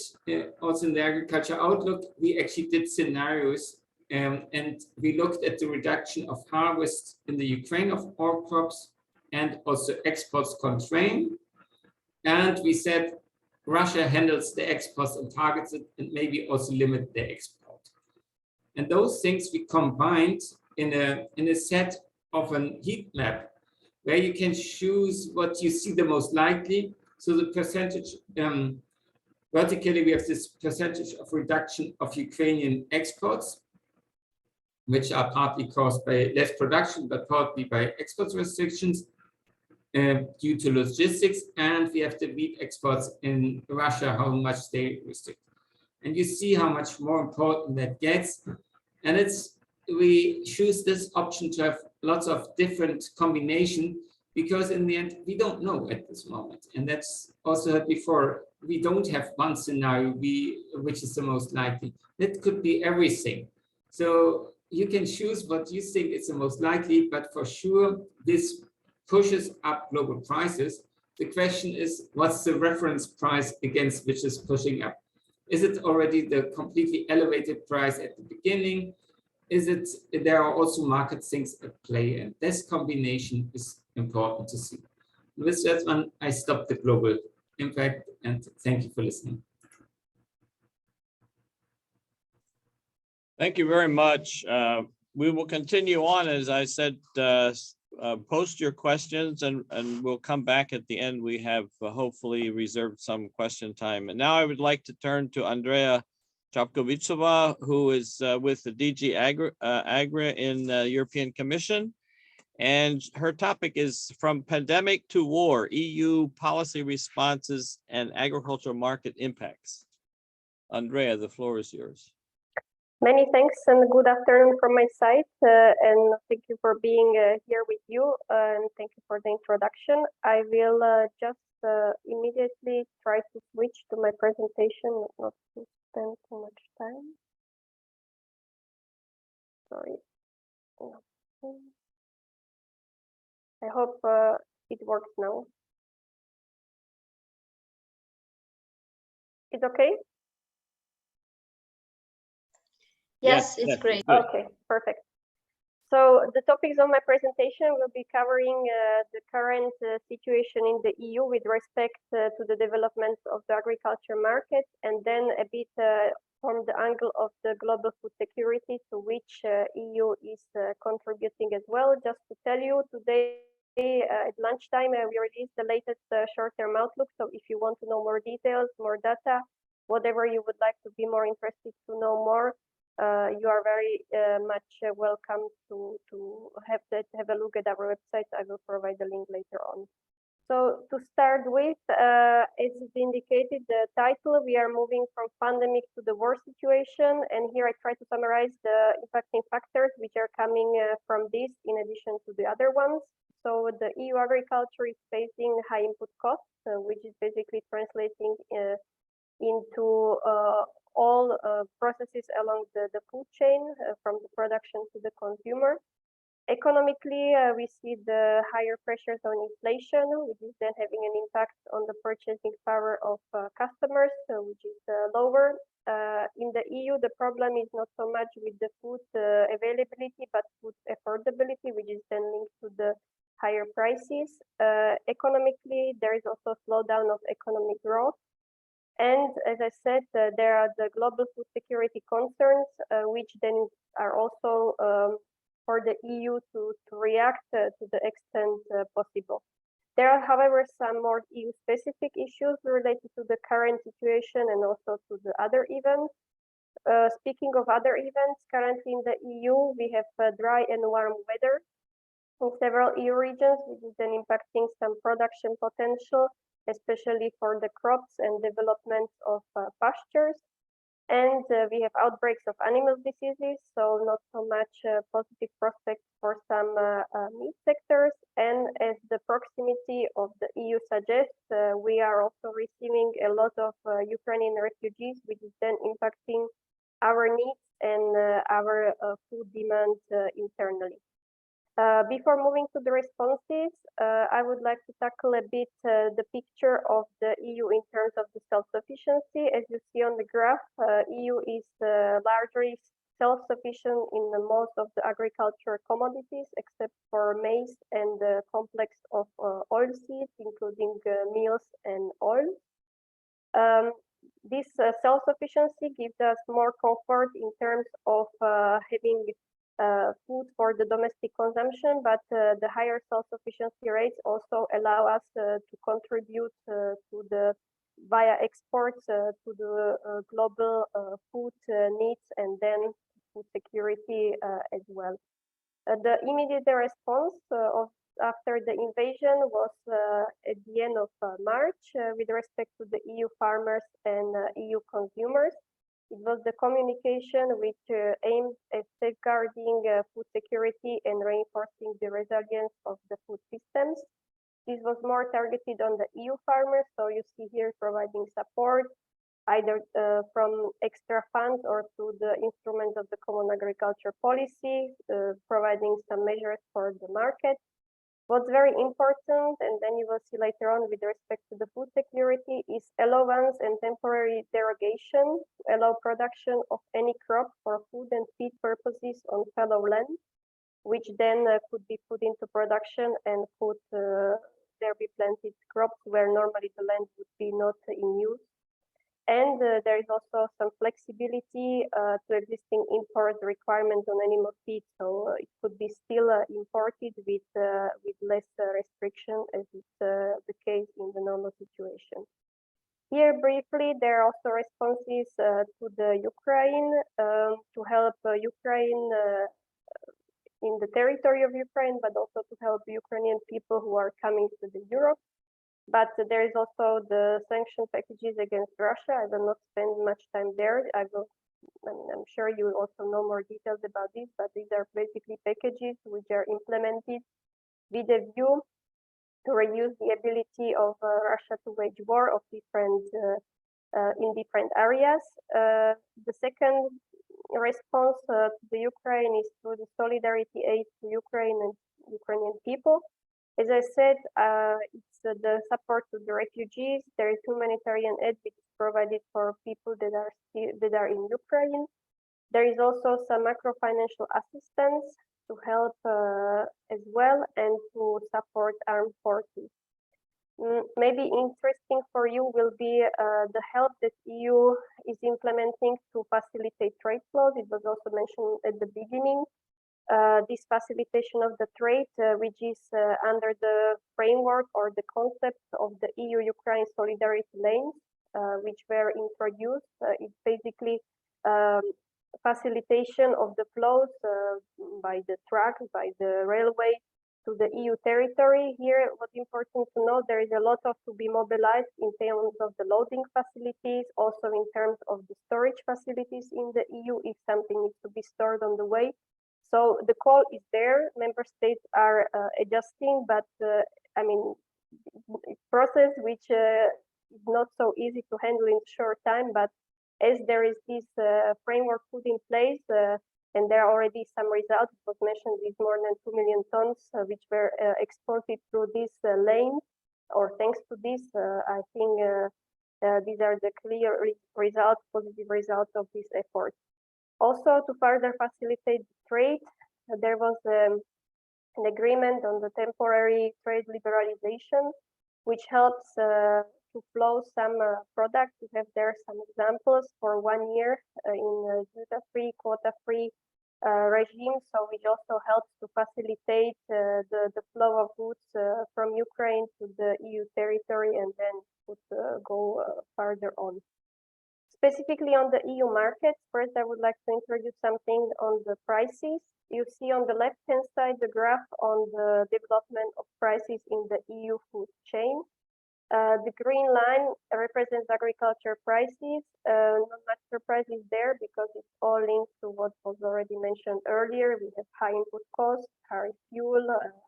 also in the agriculture outlook, we actually did scenarios and we looked at the reduction of harvest in the Ukraine of all crops and also exports constrained. And we said Russia handles the exports and targets it and maybe also limit the export. And those things we combined in a set of a heat map where you can choose what you see the most likely. So the percentage, vertically, we have this percentage of reduction of Ukrainian exports, which are partly caused by less production, but partly by export restrictions due to logistics. And we have the wheat exports in Russia, how much they restrict. And you see how much more important that gets. And we choose this option to have lots of different combination, because in the end, we don't know at this moment. And that's also heard before. We don't have one scenario which is the most likely. That could be everything. So you can choose what you think is the most likely, but for sure, this pushes up global prices. The question is, what's the reference price against which is pushing up? Is it already the completely elevated price at the beginning? Is it, there are also market things at play, and this combination is important to see. With that one, I stop the global impact, and thank you for listening. Thank you very much. We will continue on, as I said, post your questions and we'll come back at the end. We have hopefully reserved some question time. And now I would like to turn to Andrea Chapkovitsova, who is with the DG Agri in the European Commission. And her topic is From Pandemic to War, EU Policy Responses and Agricultural Market Impacts. Andrea, the floor is yours. Many thanks and good afternoon from my side, and thank you for being here with you, and thank you for the introduction. I will just immediately try to switch to my presentation, not to spend too much time. Sorry. I hope it works now. It's okay? Yes, it's great. good. Okay, perfect. So the topics of my presentation will be covering the current situation in the EU with respect to the development of the agriculture market, and then a bit from the angle of the global food security, to which EU is contributing as well. Just to tell you, today at lunchtime we released the latest short-term outlook. So if you want to know more details, more data, whatever you would like to be more interested to know more, you are very much welcome to have a look at our website. I will provide the link later on. So to start with, as is indicated, the title, we are moving from pandemic to the war situation. And here I try to summarize the impacting factors which are coming from this in addition to the other ones. So the EU agriculture is facing high input costs, which is basically translating into all processes along the food chain, from the production to the consumer. Economically, we see the higher pressures on inflation, which is then having an impact on the purchasing power of customers, which is lower. In the EU, the problem is not so much with the food availability, but food affordability, which is then linked to the higher prices. Economically, there is also a slowdown of economic growth. And as I said, there are the global food security concerns, which then are also for the EU to react to the extent possible. There are, however, some more EU-specific issues related to the current situation and also to the other events. Speaking of other events, currently in the EU, we have dry and warm weather in several EU regions, which is then impacting some production potential, especially for the crops and development of pastures. And we have outbreaks of animal diseases, so not so much positive prospects for some meat sectors. And as the proximity of the EU suggests, we are also receiving a lot of Ukrainian refugees, which is then impacting our needs and our food demand internally. Before moving to the responses, I would like to tackle a bit the picture of the EU in terms of the self-sufficiency. As you see on the graph, EU is largely self-sufficient in most of the agricultural commodities, except for maize and the complex of oilseeds, including meals and oil. This self-sufficiency gives us more comfort in terms of having food for the domestic consumption, but the higher self-sufficiency rates also allow us to contribute to the via exports to the global food needs and then food security as well. The immediate response after the invasion was at the end of March with respect to the EU farmers and EU consumers. It was the communication which aimed at safeguarding food security and reinforcing the resilience of the food systems. This was more targeted on the EU farmers, so you see here providing support either from extra funds or through the instruments of the Common Agriculture Policy, providing some measures for the market. What's very important, and then you will see later on with respect to the food security, is allowance and temporary derogation to allow production of any crop for food and feed purposes on fallow land, which then could be put into production and put there be planted crops where normally the land would be not in use. And there is also some flexibility to existing import requirements on animal feed, so it could be still imported with less restriction as is the case in the normal situation. Here briefly, there are also responses to the Ukraine to help Ukraine in the territory of Ukraine, but also to help Ukrainian people who are coming to the Europe. But there is also the sanction packages against Russia. I will not spend much time there. I'm sure you also know more details about this, but these are basically packages which are implemented with a view to reduce the ability of Russia to wage war of in different areas. The second response to the Ukraine is through the solidarity aid to Ukraine and Ukrainian people. As I said, it's the support to the refugees. There is humanitarian aid which is provided for people that are in Ukraine. There is also some macro-financial assistance to help as well and to support armed forces. Maybe interesting for you will be the help that EU is implementing to facilitate trade flows. It was also mentioned at the beginning. This facilitation of the trade, which is under the framework or the concept of the EU-Ukraine solidarity lanes, which were introduced. It's basically facilitation of the flows by the trucks, by the railway to the EU territory. Here, what's important to know, there is a lot to be mobilized in terms of the loading facilities, also in terms of the storage facilities in the EU, if something needs to be stored on the way. So the call is there. Member states are adjusting, but I mean, it's a process which is not so easy to handle in short time. But as there is this framework put in place, and there are already some results, it was mentioned with more than 2 million tons which were exported through this lane, or thanks to this, I think these are the clear results, positive results of this effort. Also, to further facilitate the trade, there was an agreement on the temporary trade liberalization, which helps to flow some products. We have there some examples for 1 year in duty-free, quota-free regime. So which also helps to facilitate the flow of goods from Ukraine to the EU territory and then would go further on. Specifically on the EU market, first I would like to introduce something on the prices. You see on the left-hand side the graph on the development of prices in the EU food chain. The green line represents agriculture prices. Not much surprise is there because it's all linked to what was already mentioned earlier. We have high input costs, high fuel,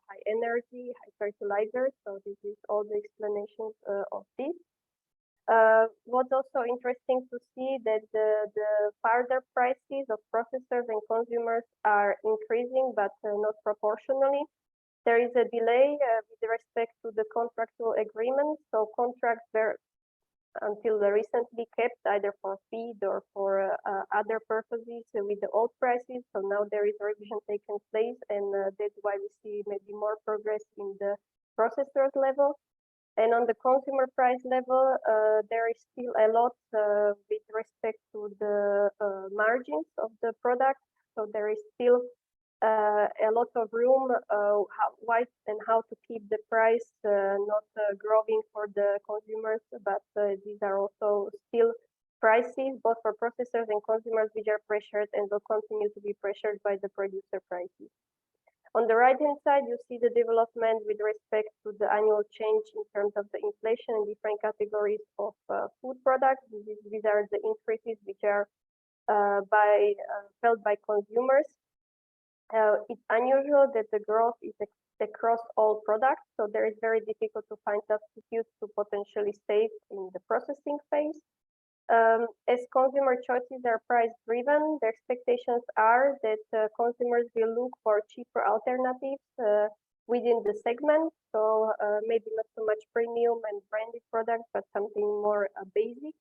high energy, high fertilizers. So this is all the explanations of this. What's also interesting to see that the further prices of processors and consumers are increasing, but not proportionally. There is a delay with respect to the contractual agreements. So contracts were until recently kept either for feed or for other purposes with the old prices. So now there is a revision taking place, and that's why we see maybe more progress in the processors level. And on the consumer price level, there is still a lot with respect to the margins of the product. So there is still a lot of room why and how to keep the price not growing for the consumers, but these are also still prices both for processors and consumers which are pressured and will continue to be pressured by the producer prices. On the right-hand side, you see the development with respect to the annual change in terms of the inflation in different categories of food products. These are the increases which are felt by consumers. It's unusual that the growth is across all products, so there is very difficult to find substitutes to potentially save in the processing phase. As consumer choices are price-driven, the expectations are that consumers will look for cheaper alternatives within the segment, so maybe not so much premium and branded products, but something more basic.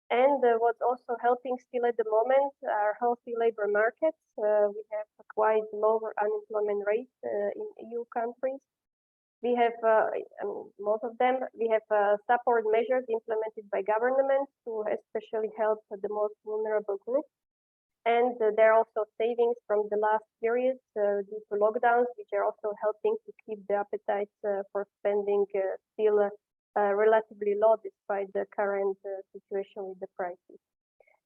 And what's also helping still at the moment are healthy labor markets. We have a quite lower unemployment rate in EU countries. We have, most of them, we have support measures implemented by governments to especially help the most vulnerable groups. And there are also savings from the last periods due to lockdowns, which are also helping to keep the appetite for spending still relatively low despite the current situation with the prices.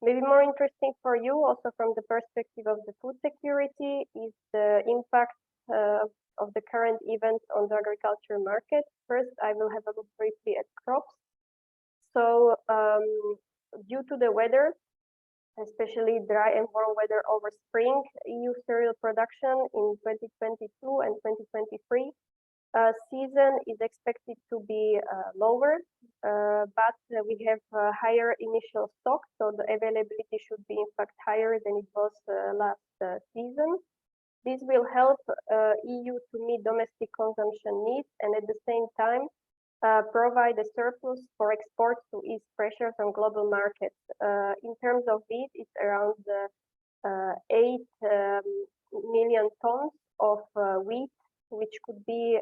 Maybe more interesting for you, also from the perspective of the food security, is the impact of the current events on the agriculture market. First, I will have a look briefly at crops. So due to the weather, especially dry and warm weather over spring, EU cereal production in 2022 and 2023 season is expected to be lower, but we have higher initial stock, so the availability should be in fact higher than it was last season. This will help EU to meet domestic consumption needs, and at the same time provide a surplus for exports to ease pressures on global markets. In terms of wheat, it's around 8 million tons of wheat, which could be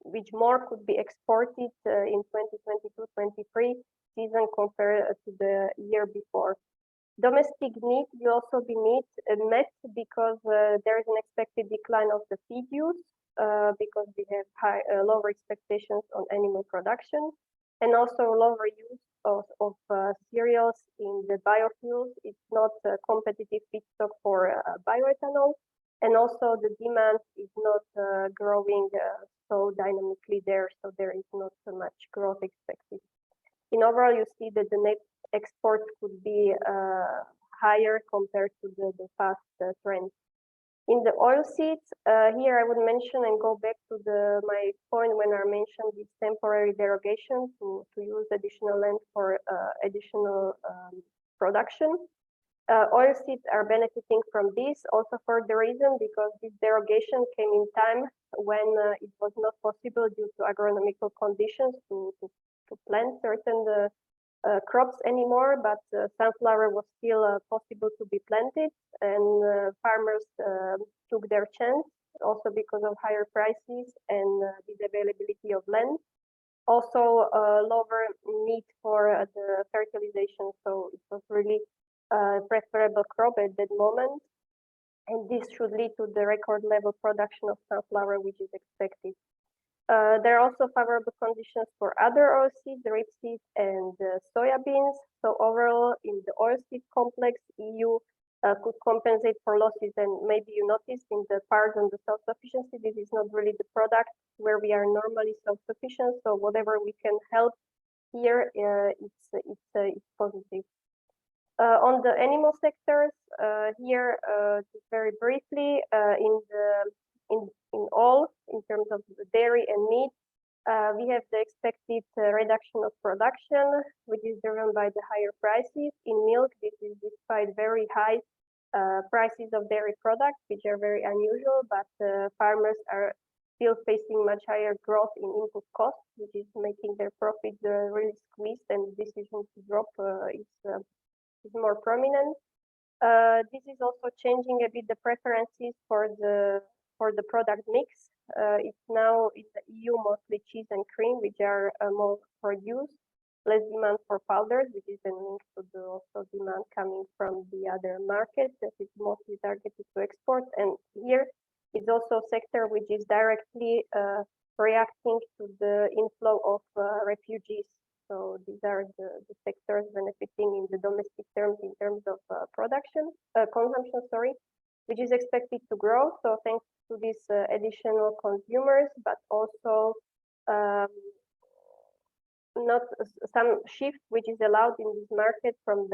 which more could be exported in 2022-23 season compared to the year before. Domestic need will also be met because there is an expected decline of the feed use because we have lower expectations on animal production, and also lower use of cereals in the biofuels. It's not a competitive feedstock for bioethanol, and also the demand is not growing so dynamically there, so there is not so much growth expected. In overall, you see that the net exports could be higher compared to the past trend. In the oilseeds, here I would mention and go back to my point when I mentioned this temporary derogation to use additional land for additional production. Oilseeds are benefiting from this also for the reason because this derogation came in time when it was not possible due to agronomical conditions to plant certain crops anymore, but sunflower was still possible to be planted, and farmers took their chance also because of higher prices and the availability of land. Also lower need for the fertilization, so it was really preferable crop at that moment, and this should lead to the record level production of sunflower which is expected. There are also favorable conditions for other oilseeds, rapeseed and soybeans. So overall, in the oilseed complex, EU could compensate for losses. And maybe you noticed in the part on the self-sufficiency, this is not really the product where we are normally self-sufficient. So whatever we can help here, it's positive. On the animal sectors, here, just very briefly, in terms of the dairy and meat, we have the expected reduction of production, which is driven by the higher prices. In milk, this is despite very high prices of dairy products, which are very unusual, but farmers are still facing much higher growth in input costs, which is making their profit really squeezed, and the decision to drop is more prominent. This is also changing a bit the preferences for the product mix. It's now in the EU mostly cheese and cream, which are more produced, less demand for powders, which is a link to the also demand coming from the other markets that is mostly targeted to export. And here it's also a sector which is directly reacting to the inflow of refugees. So these are the sectors benefiting in the domestic terms in terms of consumption, which is expected to grow. So thanks to these additional consumers, but also not some shift which is allowed in this market from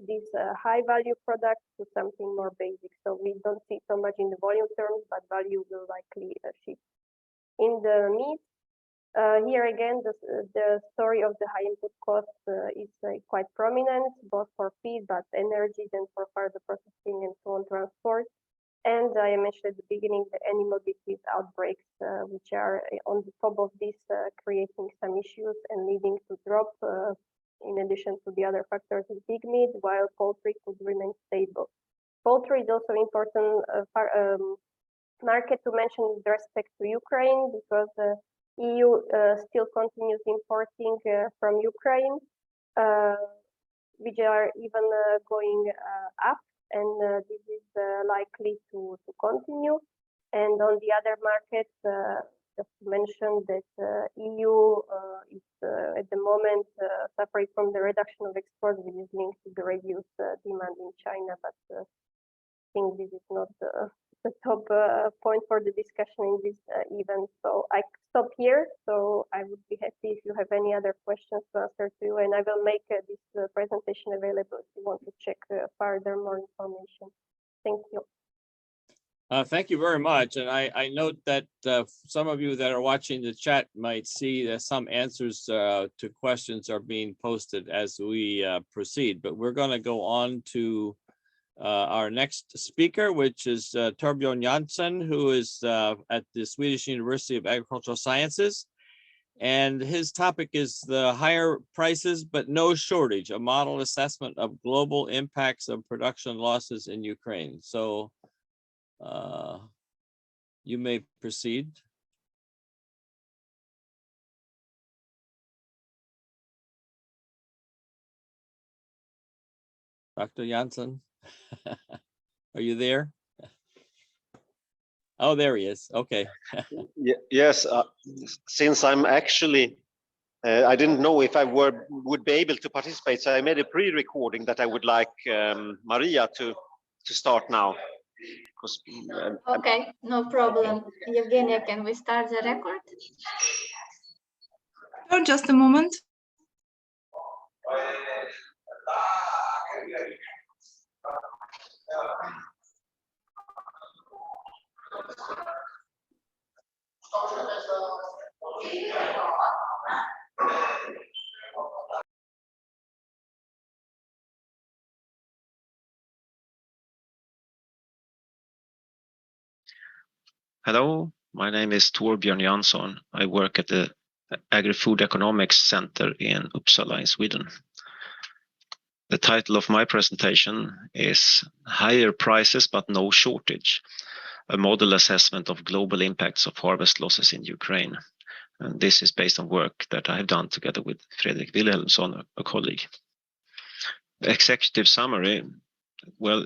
these high value products to something more basic. So we don't see so much in the volume terms, but value will likely shift. In the meat, here again, the story of the high input cost is quite prominent, both for feed, but energy, then for further processing and so on transport. And I mentioned at the beginning the animal disease outbreaks, which are on the top of this, creating some issues and leading to drop, in addition to the other factors in pig meat, while poultry could remain stable. Poultry is also important market to mention with respect to Ukraine, because EU still continues importing from Ukraine, which are even going up, and this is likely to continue. And on the other markets, just to mention that EU is at the moment suffering from the reduction of exports, which is linked to the reduced demand in China, but I think this is not the top point for the discussion in this event. So I stop here. So I would be happy if you have any other questions to answer to you, and I will make this presentation available if you want to check further more information. Thank you. Thank you very much. And I note that some of you that are watching the chat might see that some answers to questions are being posted as we proceed, but we're going to go on to our next speaker, which is Torbjörn Jansen, who is at the Swedish University of Agricultural Sciences. And his topic is the higher prices, but no shortage, a model assessment of global impacts of production losses in Ukraine. So you may proceed. Dr. Janssen, are you there? Oh, there he is. Okay. Yes, since I'm actually, I didn't know if I would be able to participate, so I made a pre-recording that I would like Maria to start now. Because, Okay, no problem. Evgenia, can we start the record? Oh, just a moment. Hello, my name is Torbjörn Jansson. I work at the Agri-Food Economics Center in Uppsala in Sweden. The title of my presentation is Higher Prices but No Shortage, a model assessment of global impacts of harvest losses in Ukraine. And this is based on work that I have done together with Fredrik Wilhelmsson, a colleague. The executive summary, well,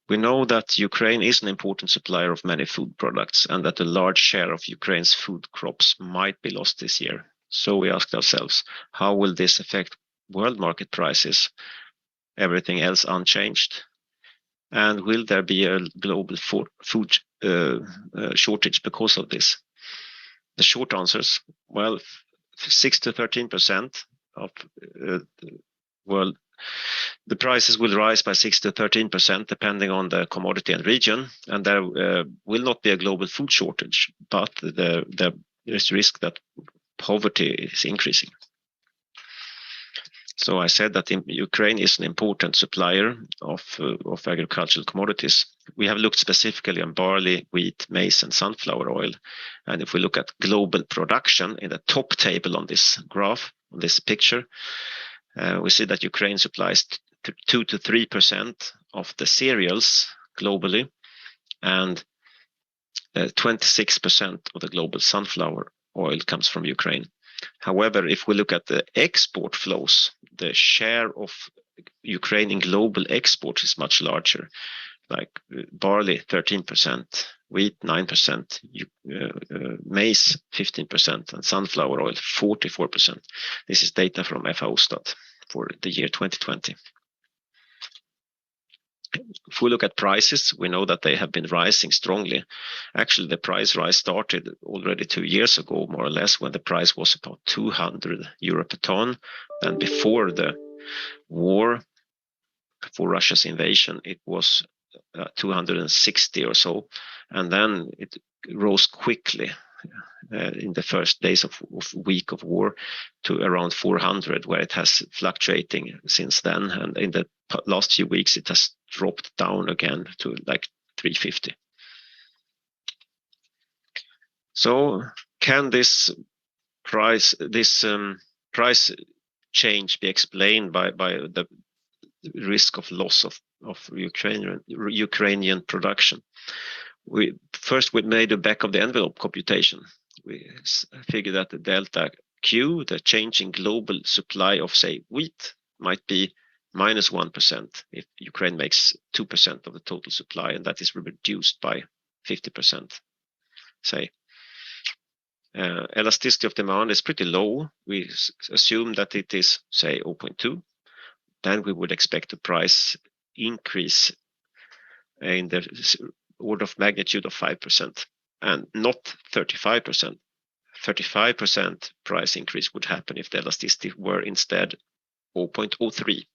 we know that Ukraine is an important supplier of many food products and that a large share of Ukraine's food crops might be lost this year. So we asked ourselves, how will this affect world market prices, everything else unchanged? And will there be a global food shortage because of this? The short answers, well, 6 to 13% of world. The prices will rise by 6 to 13% depending on the commodity and region, and there will not be a global food shortage, but there is risk that poverty is increasing. So I said that Ukraine is an important supplier of agricultural commodities. We have looked specifically on barley, wheat, maize, and sunflower oil. And if we look at global production in the top table on this graph, on this picture, we see that Ukraine supplies 2 to 3% of the cereals globally, and 26% of the global sunflower oil comes from Ukraine. However, if we look at the export flows, the share of Ukraine in global exports is much larger, like barley 13%, wheat 9%, maize 15%, and sunflower oil 44%. This is data from FAO-stat for the year 2020. If we look at prices, we know that they have been rising strongly. Actually, the price rise started already 2 years ago, more or less, when the price was about 200 euro per ton. And before the war, before Russia's invasion, it was 260 or so. And then it rose quickly in the first days of week of war to around 400, where it has fluctuating since then. And in the last few weeks, it has dropped down again to like 350. So can this price change be explained by the risk of loss of Ukrainian production? We made a back of the envelope computation. We figured that the delta Q, the change in global supply of, say, wheat, might be minus 1% if Ukraine makes 2% of the total supply, and that is reduced by 50%. Say, elasticity of demand is pretty low. We assume that it is, say, 0.2. Then we would expect a price increase in the order of magnitude of 5%, and not 35%. 35% price increase would happen if the elasticity were instead 0.03.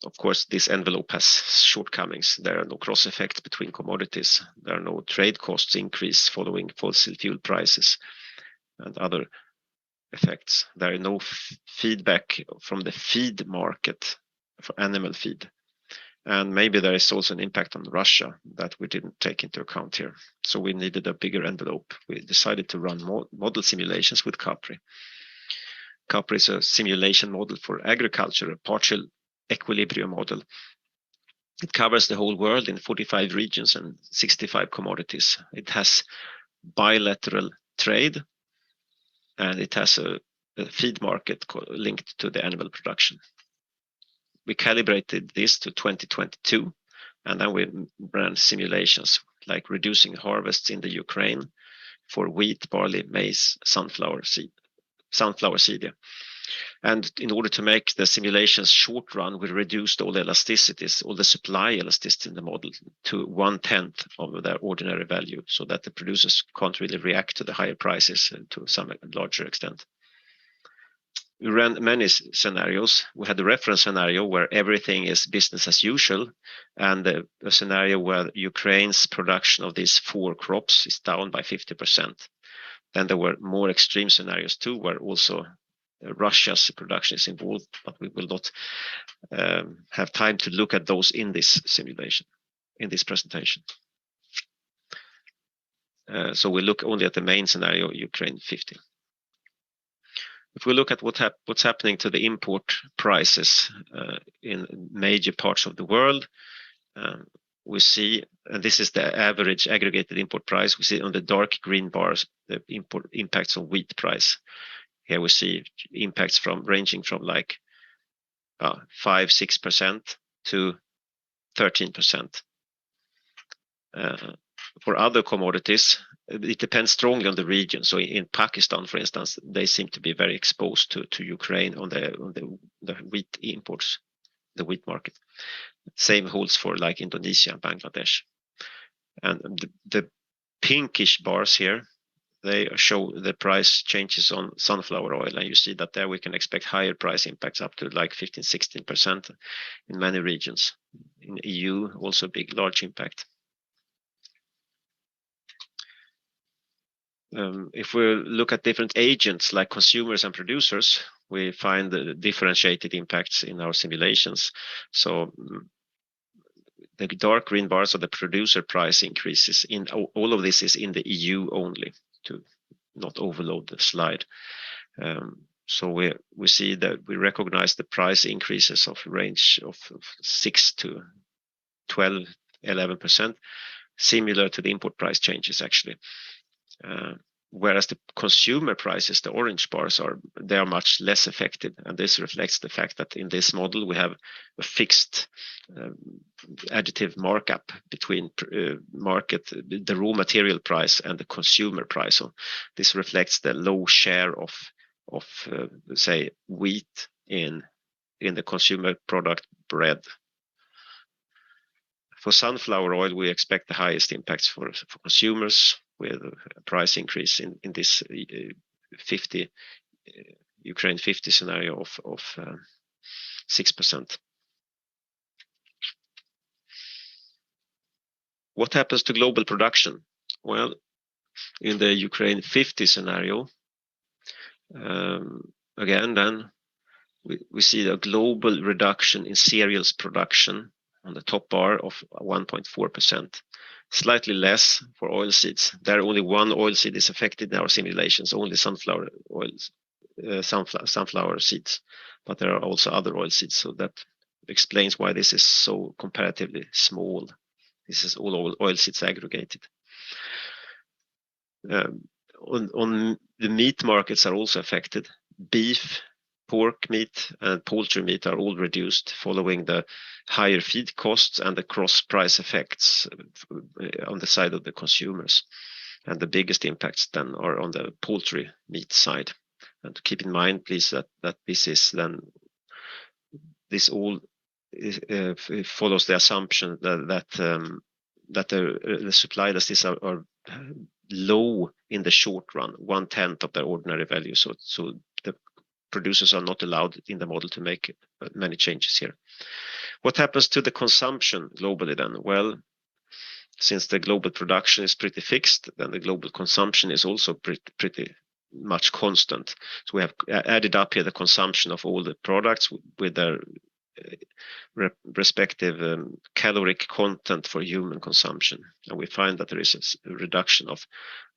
Of course, this envelope has shortcomings. There are no cross effects between commodities. There are no trade costs increase following fossil fuel prices and other effects. There are no feedback from the feed market for animal feed. And maybe there is also an impact on Russia that we didn't take into account here. So we needed a bigger envelope. We decided to run model simulations with Capri. Capri is a simulation model for agriculture, a partial equilibrium model. It covers the whole world in 45 regions and 65 commodities. It has bilateral trade, and it has a feed market linked to the animal production. We calibrated this to 2022, and then we ran simulations like reducing harvests in the Ukraine for wheat, barley, maize, sunflower seed. And in order to make the simulations short run, we reduced all the elasticities, all the supply elasticity in the model to 1/10 of their ordinary value, so that the producers can't really react to the higher prices to some larger extent. We ran many scenarios. We had a reference scenario where everything is business as usual, and a scenario where Ukraine's production of these 4 crops is down by 50%. Then there were more extreme scenarios too, where also Russia's production is involved, but we will not have time to look at those in this simulation, in this presentation. So we look only at the main scenario, Ukraine 50. If we look at what's happening to the import prices in major parts of the world, we see, and this is the average aggregated import price, we see on the dark green bars the import impacts on wheat price. Here we see impacts ranging from like 5-6% to 13%. For other commodities, it depends strongly on the region. So in Pakistan, for instance, they seem to be very exposed to Ukraine on the wheat imports, the wheat market. Same holds for like Indonesia and Bangladesh. And the pinkish bars here, they show the price changes on sunflower oil, and you see that there we can expect higher price impacts up to like 15-16% in many regions. In EU, also big, large impact. If we look at different agents like consumers and producers, we find the differentiated impacts in our simulations. So the dark green bars are the producer price increases. In all of this is in the EU only, to not overload the slide. So we see that we recognize the price increases of range of 6 to 12, 11%, similar to the import price changes actually. Whereas the consumer prices, the orange bars, they are much less affected, and this reflects the fact that in this model we have a fixed additive markup between the raw material price and the consumer price. So this reflects the low share of say wheat in the consumer product bread. For sunflower oil, we expect the highest impacts for consumers, with a price increase in this Ukraine 50 scenario of 6%. What happens to global production? Well, in the Ukraine 50 scenario, again, then we see a global reduction in cereals production on the top bar of 1.4%. Slightly less for oilseeds. There only one oilseed is affected in our simulations, only sunflower oils, sunflower seeds, but there are also other oilseeds. So that explains why this is so comparatively small. This is all oilseeds aggregated. On the meat markets are also affected. Beef, pork meat and poultry meat are all reduced following the higher feed costs and the cross price effects on the side of the consumers. And the biggest impacts then are on the poultry meat side. And to keep in mind, please, that this is then, this all follows the assumption that the supply elasticities are low in the short run, 1/10 of their ordinary value. So the producers are not allowed in the model to make many changes here. What happens to the consumption globally then? Well, since the global production is pretty fixed, then the global consumption is also pretty much constant. So we have added up here the consumption of all the products with their respective caloric content for human consumption. And we find that there is a reduction of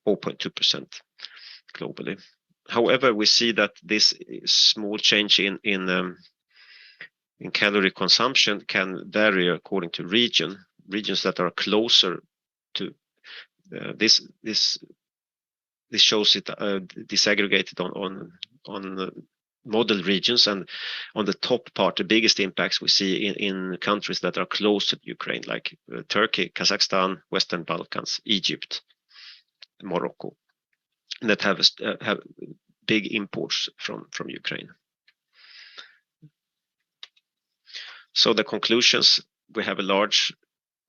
0.2% globally. However, we see that this small change in calorie consumption can vary according to regions that are closer to this shows it disaggregated on model regions, and on the top part, the biggest impacts we see in countries that are close to Ukraine, like Turkey, Kazakhstan, Western Balkans, Egypt, Morocco, that have big imports from Ukraine. So the conclusions: we have a large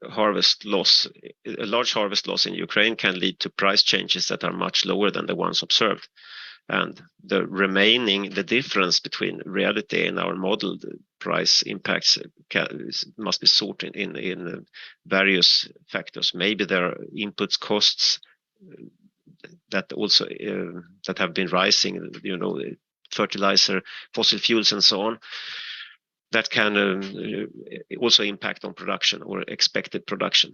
harvest loss. A large harvest loss in Ukraine can lead to price changes that are much lower than the ones observed. And the difference between reality and our modeled price impacts must be sought in various factors. Maybe there are inputs costs that also that have been rising, fertilizer, fossil fuels, and so on. That can also impact on production or expected production.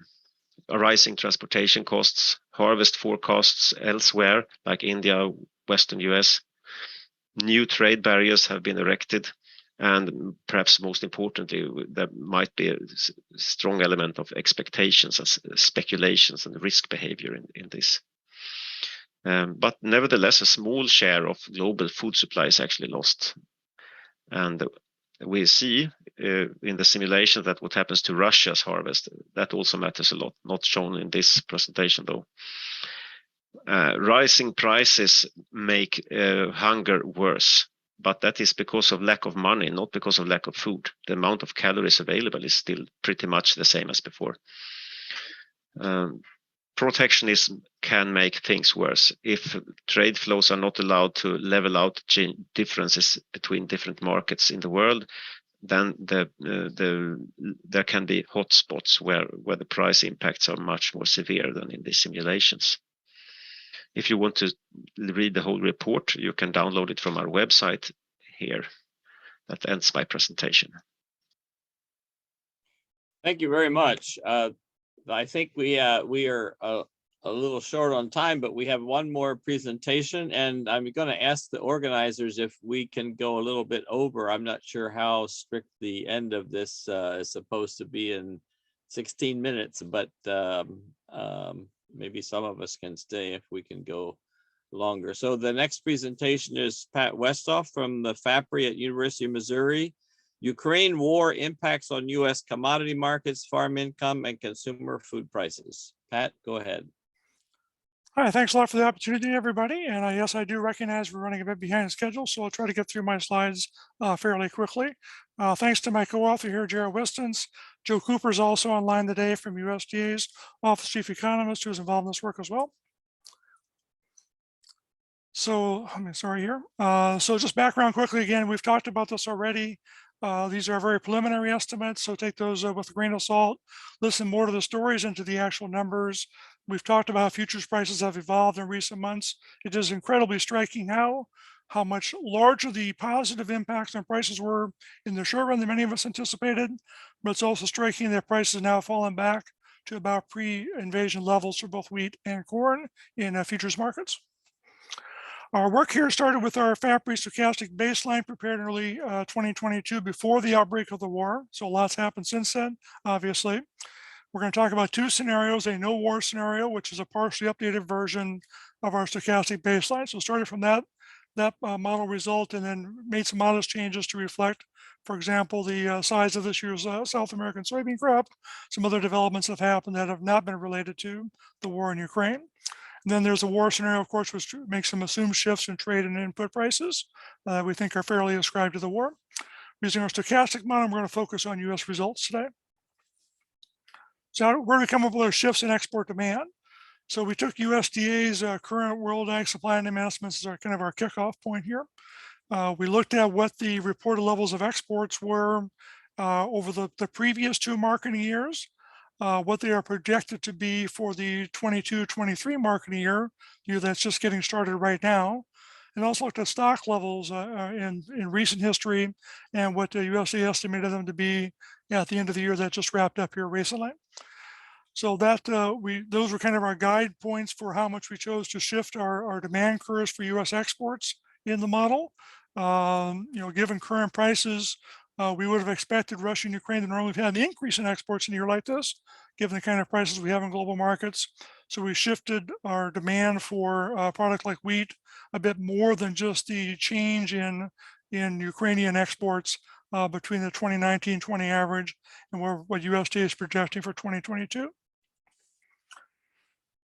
Rising transportation costs, harvest forecasts elsewhere, like India, Western US, new trade barriers have been erected, and perhaps most importantly, there might be a strong element of expectations as speculations and risk behavior in this. But nevertheless, a small share of global food supply is actually lost. And we see in the simulation that what happens to Russia's harvest, that also matters a lot, not shown in this presentation though. Rising prices make hunger worse, but that is because of lack of money, not because of lack of food. The amount of calories available is still pretty much the same as before. Protectionism can make things worse. If trade flows are not allowed to level out differences between different markets in the world, then there can be hotspots where the price impacts are much more severe than in the simulations. If you want to read the whole report, you can download it from our website here. That ends my presentation. Thank you very much. I think we are a little short on time, but we have one more presentation, and I'm going to ask the organizers if we can go a little bit over. I'm not sure how strict the end of this is supposed to be in 16 minutes, but maybe some of us can stay if we can go longer. So the next presentation is Pat Westoff from the FAPRI at University of Missouri. Ukraine war impacts on U.S. commodity markets, farm income, and consumer food prices. Pat, go ahead. Hi, thanks a lot for the opportunity, everybody. And yes, I do recognize we're running a bit behind schedule, so I'll try to get through my slides fairly quickly. Thanks to my co-author here, Jared Wistons. Joe Cooper is also online today from USDA's Office Chief Economist, who is involved in this work as well. So, sorry here. So just background quickly again, we've talked about this already. These are very preliminary estimates, so take those with a grain of salt. Listen more to the stories and to the actual numbers. We've talked about how futures prices have evolved in recent months. It is incredibly striking how much larger the positive impacts on prices were in the short run than many of us anticipated, but it's also striking that prices have now fallen back to about pre-invasion levels for both wheat and corn in futures markets. Our work here started with our FAPRI stochastic baseline prepared in early 2022 before the outbreak of the war. So lots happened since then, obviously. We're going to talk about two scenarios, a no war scenario, which is a partially updated version of our stochastic baseline. So started from that model result and then made some modest changes to reflect, for example, the size of this year's South American soybean crop, some other developments that have happened that have not been related to the war in Ukraine. And then there's a war scenario, of course, which makes some assumed shifts in trade and input prices that we think are fairly ascribed to the war. Using our stochastic model, we're going to focus on US results today. So where do we come up with our shifts in export demand? So we took USDA's current world ag supply and demand estimates as our kind of our kickoff point here. We looked at what the reported levels of exports were over the previous two marketing years, what they are projected to be for the 22-23 marketing year that's just getting started right now. and also looked at stock levels in recent history and what the USDA estimated them to be at the end of the year that just wrapped up here recently. So that those were kind of our guide points for how much we chose to shift our demand curves for U.S. exports in the model. Given current prices, we would have expected Russia and Ukraine to normally have an increase in exports in a year like this, given the kind of prices we have in global markets. So we shifted our demand for a product like wheat a bit more than just the change in Ukrainian exports between the 2019-20 average and what USDA is projecting for 2022.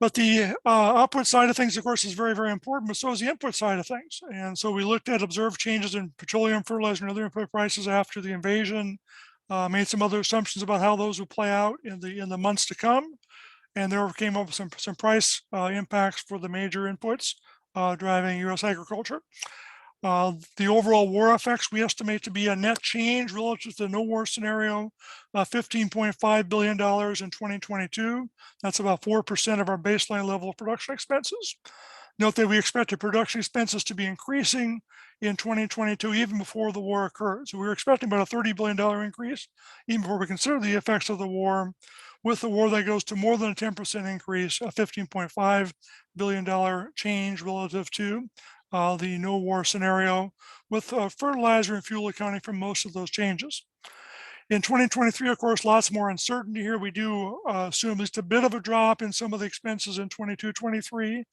But the output side of things, of course, is very, very important, but so is the input side of things. And so we looked at observed changes in petroleum, fertilizer, and other input prices after the invasion, made some other assumptions about how those would play out in the months to come. And there came up with some price impacts for the major inputs driving U.S. agriculture. The overall war effects we estimate to be a net change relative to the no war scenario, $15.5 billion in 2022. That's about 4% of our baseline level of production expenses. Note that we expect the production expenses to be increasing in 2022, even before the war occurred. So we were expecting about a $30 billion increase, even before we consider the effects of the war. With the war, that goes to more than a 10% increase, a $15.5 billion change relative to the no war scenario, with fertilizer and fuel accounting for most of those changes. In 2023, of course, lots more uncertainty here. We do assume at least a bit of a drop in some of the expenses in 22-23,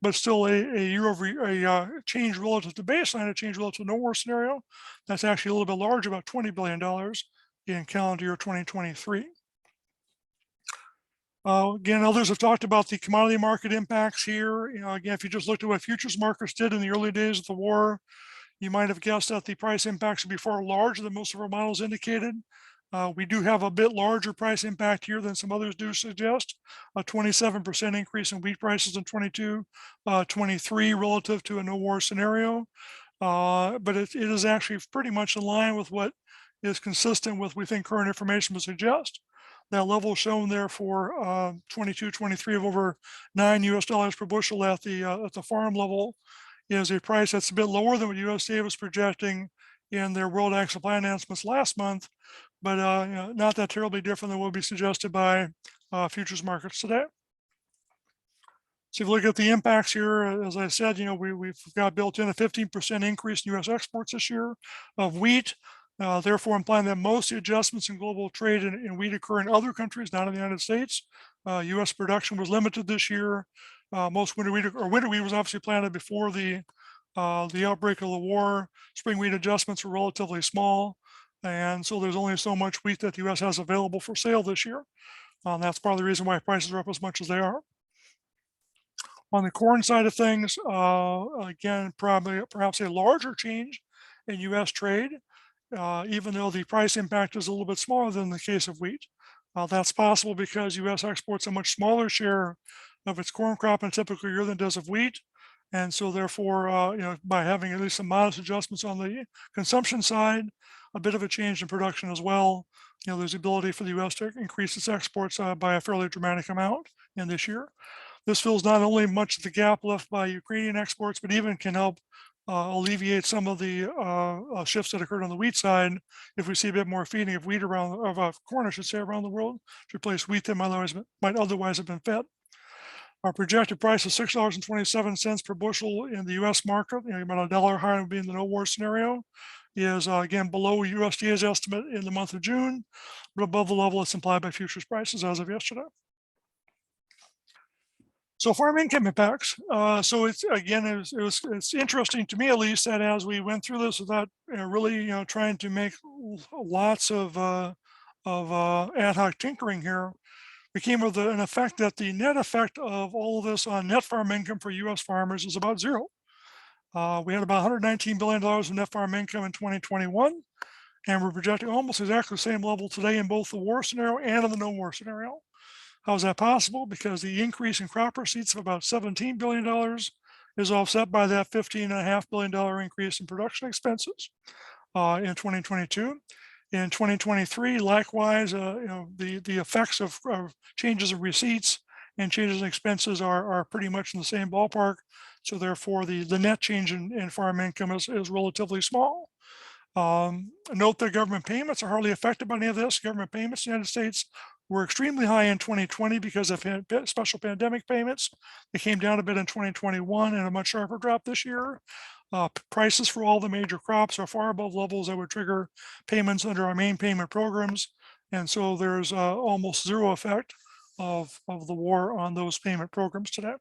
but still a year-over-year change relative to baseline, a change relative to no war scenario. That's actually a little bit larger, about $20 billion in calendar year 2023. Again, others have talked about the commodity market impacts here. Again, if you just looked at what futures markets did in the early days of the war, you might have guessed that the price impacts would be far larger than most of our models indicated. We do have a bit larger price impact here than some others do suggest, a 27% increase in wheat prices in 22-23 relative to a no war scenario. But it is actually pretty much in line with what is consistent with, we think, current information would suggest. That level shown there for 22-23 of over $9 per bushel at the farm level is a price that's a bit lower than what USDA was projecting in their World Ag Supply announcements last month, but not that terribly different than what would be suggested by futures markets today. So if you look at the impacts here, as I said, we've got built in a 15% increase in U.S. exports this year of wheat. Therefore implying that most of the adjustments in global trade in wheat occur in other countries, not in the United States. U.S. production was limited this year. Most winter wheat was obviously planted before the outbreak of the war. Spring wheat adjustments were relatively small, and so there's only so much wheat that the U.S. has available for sale this year. That's part of the reason why prices are up as much as they are. On the corn side of things, again, perhaps a larger change in U.S. trade. Even though the price impact is a little bit smaller than the case of wheat. That's possible because U.S. exports a much smaller share of its corn crop in a typical year than it does of wheat. And so therefore, by having at least some modest adjustments on the consumption side, a bit of a change in production as well, there's the ability for the U.S. to increase its exports by a fairly dramatic amount in this year. This fills not only much of the gap left by Ukrainian exports, but even can help alleviate some of the shifts that occurred on the wheat side if we see a bit more feeding of wheat of corn, I should say, around the world to replace wheat that might otherwise have been fed. Our projected price of $6.27 per bushel in the U.S. market, about $1 higher than being the no war scenario, is again below USDA's estimate in the month of June, but above the level that's implied by futures prices as of yesterday. So farm income impacts. So it's again, it's interesting to me at least that as we went through this without really trying to make lots of ad hoc tinkering here, we came with an effect that the net effect of all of this on net farm income for U.S. farmers is about zero. We had about $119 billion in net farm income in 2021, and we're projecting almost exactly the same level today in both the war scenario and in the no war scenario. How is that possible? Because the increase in crop receipts of about $17 billion is offset by that $15.5 billion increase in production expenses in 2022. In 2023, likewise, the effects of changes in receipts and changes in expenses are pretty much in the same ballpark. So therefore, the net change in farm income is relatively small. Note that government payments are hardly affected by any of this. Government payments in the United States were extremely high in 2020 because of special pandemic payments. They came down a bit in 2021 and a much sharper drop this year. Prices for all the major crops are far above levels that would trigger payments under our main payment programs. And so there's almost zero effect of the war on those payment programs today.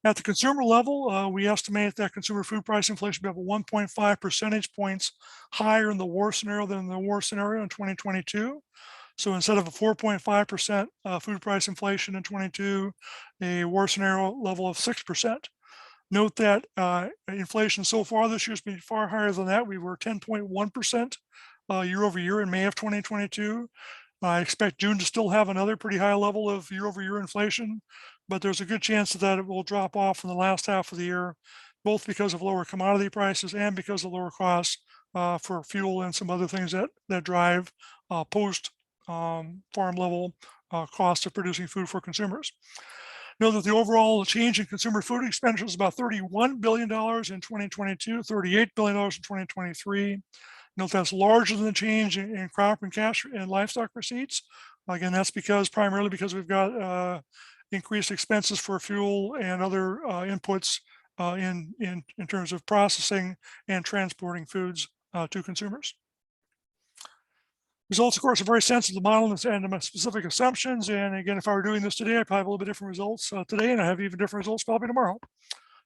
At the consumer level, we estimate that consumer food price inflation will be about 1.5 percentage points higher in the war scenario than in the war scenario in 2022. So instead of a 4.5% food price inflation in 22, a war scenario level of 6%. Note that inflation so far this year has been far higher than that. We were 10.1% year over year in May of 2022. I expect June to still have another pretty high level of year over year inflation, but there's a good chance that it will drop off in the last half of the year, both because of lower commodity prices and because of lower costs for fuel and some other things that drive post farm level cost of producing food for consumers. Know that the overall change in consumer food expenditures is about $31 billion in 2022, $38 billion in 2023. Note that's larger than the change in crop and cash and livestock receipts. Again, that's primarily because we've got increased expenses for fuel and other inputs in terms of processing and transporting foods to consumers. Results, of course, are very sensitive to the model and my specific assumptions. And again, if I were doing this today, I'd probably have a little bit different results today, and I have even different results probably tomorrow.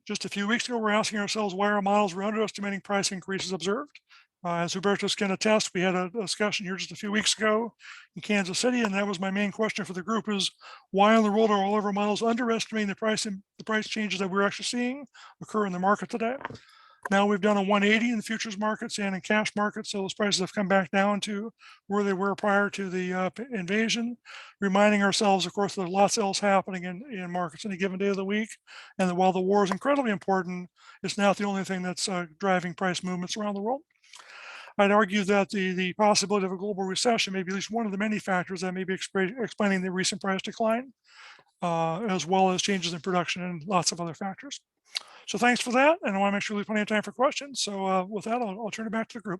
Just a few weeks ago, we're asking ourselves why our models were underestimating price increases observed. As Hubertus can attest, we had a discussion here just a few weeks ago in Kansas City, and that was my main question for the group: is why in the world are all of our models underestimating the price changes that we're actually seeing occur in the market today? Now we've done a 180 in the futures markets and in cash markets, so those prices have come back down to where they were prior to the invasion, reminding ourselves, of course, there's lots else happening in markets any given day of the week, and that while the war is incredibly important, it's not the only thing that's driving price movements around the world. I'd argue that the possibility of a global recession may be at least one of the many factors that may be explaining the recent price decline, as well as changes in production and lots of other factors. So thanks for that, and I want to make sure we leave plenty of time for questions. So with that, I'll turn it back to the group.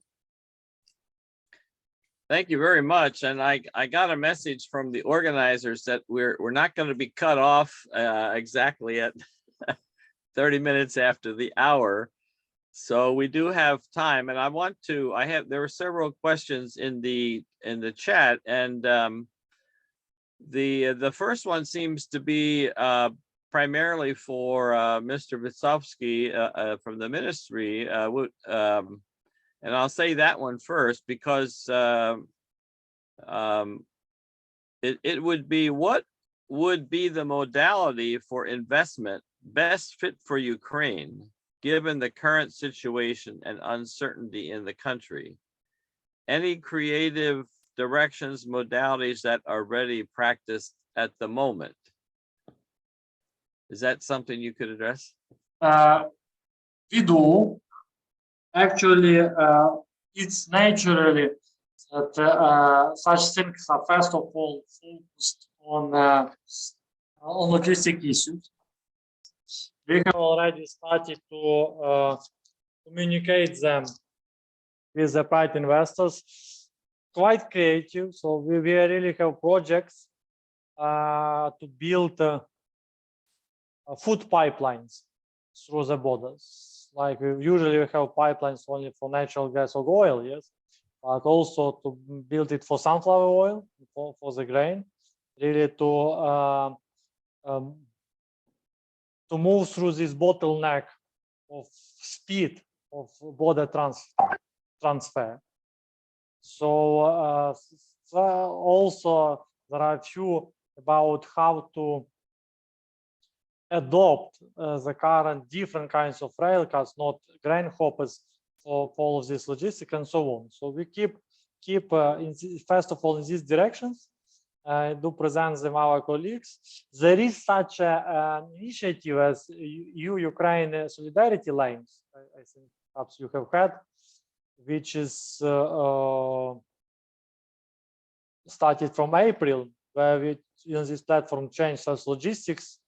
Thank you very much. And I got a message from the organizers that we're not going to be cut off exactly at 30 minutes after the hour. So we do have time, and there were several questions in the chat, and the first one seems to be primarily for Mr. Wysowski from the ministry, and I'll say that one first because it would be, what would be the modality for investment best fit for Ukraine, given the current situation and uncertainty in the country? Any creative directions, modalities that are already practiced at the moment? Is that something you could address? We do. Actually, it's naturally that such things are first of all focused on logistic issues. We have already started to communicate them with the private investors. Quite creative. So we really have projects to build food pipelines through the borders. Like we usually have pipelines only for natural gas or oil, yes, but also to build it for sunflower oil, for the grain, really to move through this bottleneck of speed of border transfer. So also there are a few about how to adopt the current different kinds of rail cars, not grain hoppers, for all of this logistics and so on. So we keep first of all in these directions. I do present them our colleagues. There is such an initiative as EU-Ukraine Solidarity Lanes. I think perhaps you have had, which is started from April where we use this platform change such logistics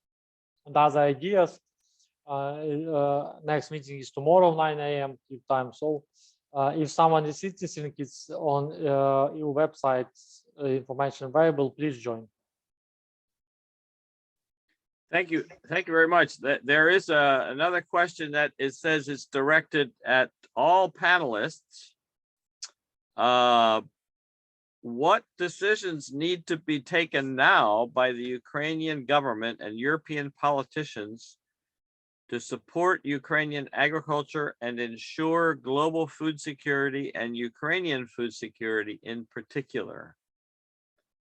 and other ideas. Next meeting is tomorrow 9 a.m. Kyiv time. So if someone is interested, it's on EU website, information available, please join. Thank you very much. There is another question that it says it's directed at all panelists. What decisions need to be taken now by the Ukrainian government and European politicians to support Ukrainian agriculture and ensure global food security and Ukrainian food security in particular?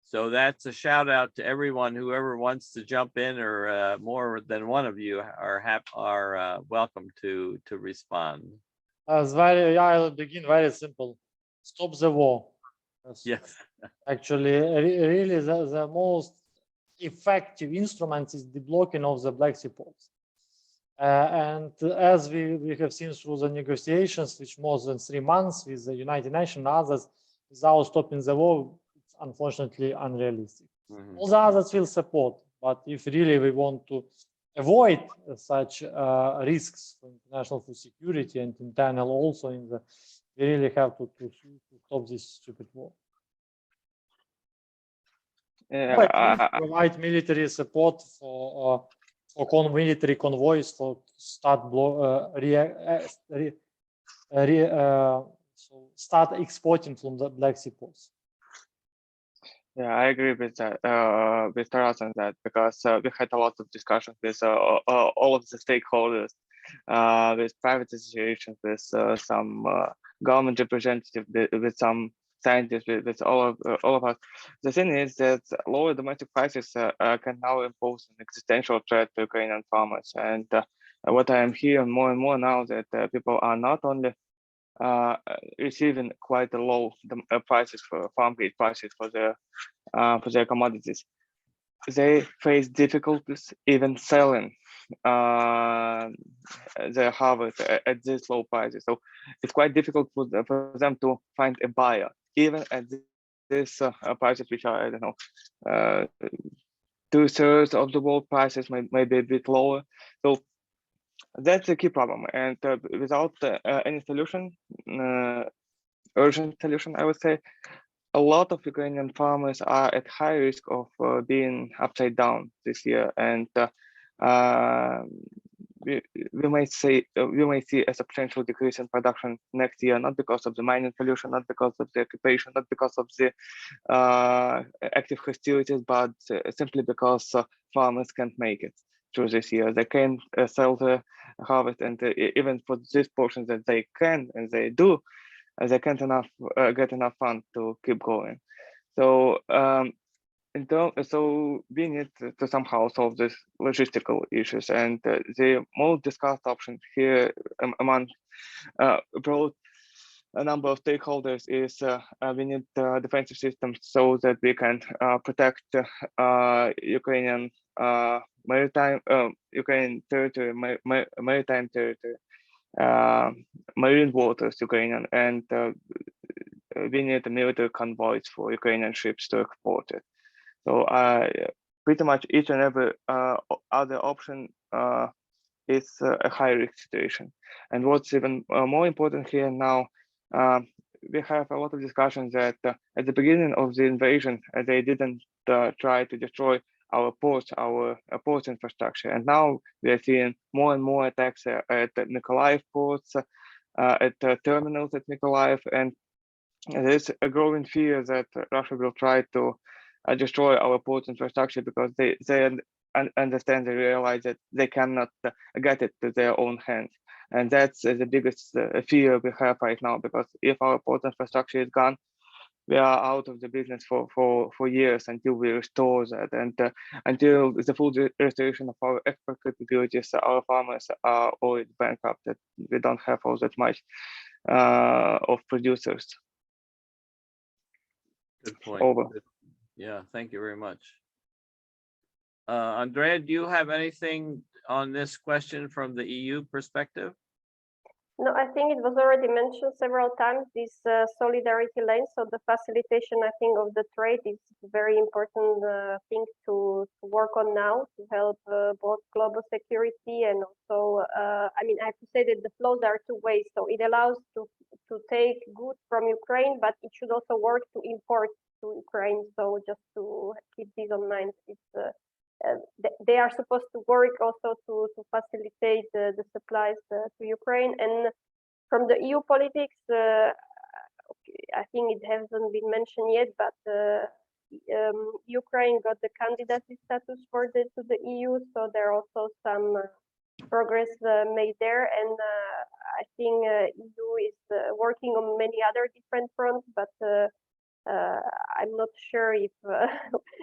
So that's a shout out to everyone, whoever wants to jump in, or more than one of you are welcome to respond. I'll begin very simple. Stop the war. Yes. Actually, really the most effective instrument is the blocking of the Black Sea ports. And as we have seen through the negotiations, which more than 3 months with the United Nations and others, without stopping the war, it's unfortunately unrealistic. Mhm. All the others will support, but if really we want to avoid such risks for international food security and internal also in the, we really have to stop this stupid war. Provide military support for military convoys for start exporting from the Black Sea ports. Yeah, I agree with that, with Taras on that, because we had a lot of discussions with all of the stakeholders, with private associations, with some government representatives, with some scientists, with all of us. The thing is that lower domestic prices can now impose an existential threat to Ukrainian farmers. And what I am hearing more and more now that people are not only receiving quite a low prices for farm gate prices for their commodities, they face difficulties even selling their harvest at these low prices. So it's quite difficult for them to find a buyer, even at this prices, which are, I don't know, 2/3 of the world prices, maybe a bit lower. So that's a key problem, and without any solution, urgent solution, I would say, a lot of Ukrainian farmers are at high risk of being upside down this year, and we may see a substantial decrease in production next year, not because of the mining pollution, not because of the occupation, not because of the active hostilities, but simply because farmers can't make it through this year. They can't sell the harvest, and even for this portion that they can and they do, they can't get enough funds to keep going. So so we need to somehow solve these logistical issues, and the most discussed option here among broad a number of stakeholders is we need defensive systems so that we can protect Ukrainian Ukrainian territory, maritime territory, marine waters, Ukrainian, and we need military convoys for Ukrainian ships to export it. So pretty much each and every other option is a high risk situation. And what's even more important here now, we have a lot of discussions that at the beginning of the invasion, they didn't try to destroy our ports, our port infrastructure. And now we are seeing more and more attacks at Mykolaiv ports, at terminals at Mykolaiv. And there's a growing fear that Russia will try to destroy our port infrastructure because they understand, they realize that they cannot get it to their own hands. And that's the biggest fear we have right now, because if our port infrastructure is gone, we are out of the business for years until we restore that, and until the full restoration of our export capabilities, our farmers are already bankrupt. We don't have all that much of producers. Good point. Over. Yeah, thank you very much. Andrea, do you have anything on this question from the EU perspective? No, I think it was already mentioned several times, this solidarity lane. So the facilitation, I think, of the trade is a very important thing to work on now to help both global security and also, I mean, I have to say that the flows are two ways. So it allows to take goods from Ukraine, but it should also work to import to Ukraine. So just to keep this in mind, it's they are supposed to work also to facilitate the supplies to Ukraine. And from the EU politics, I think it hasn't been mentioned yet, but Ukraine got the candidacy status to the EU, so there are also some progress made there. And I think EU is working on many other different fronts, but I'm not sure if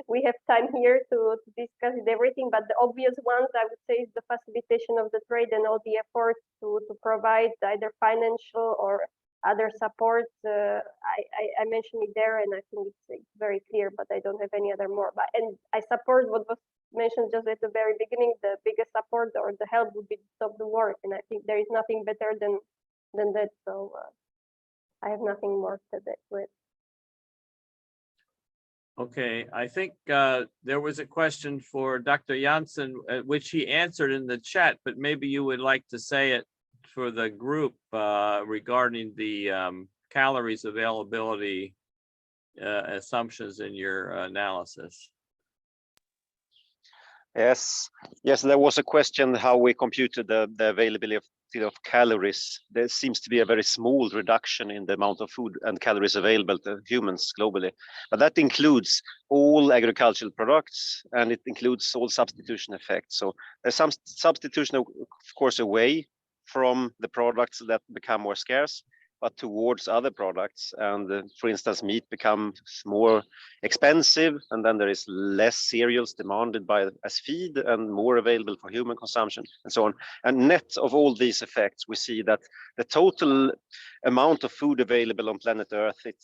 we have time here to discuss everything, but the obvious ones I would say is the facilitation of the trade and all the efforts to provide either financial or other support. I mentioned it there, and I think it's very clear, but I don't have any other more. And I support what was mentioned just at the very beginning. The biggest support or the help would be to stop the war, and I think there is nothing better than that. So I have nothing more to it. Okay, I think there was a question for Dr. Janssen, which he answered in the chat, but maybe you would like to say it for the group regarding the calories availability assumptions in your analysis. Yes, there was a question how we computed the availability of calories. There seems to be a very small reduction in the amount of food and calories available to humans globally, but that includes all agricultural products and it includes all substitution effects. So there's some substitution, of course, away from the products that become more scarce, but towards other products. And for instance, meat becomes more expensive, and then there is less cereals demanded as feed and more available for human consumption and so on. And net of all these effects, we see that the total amount of food available on planet Earth, it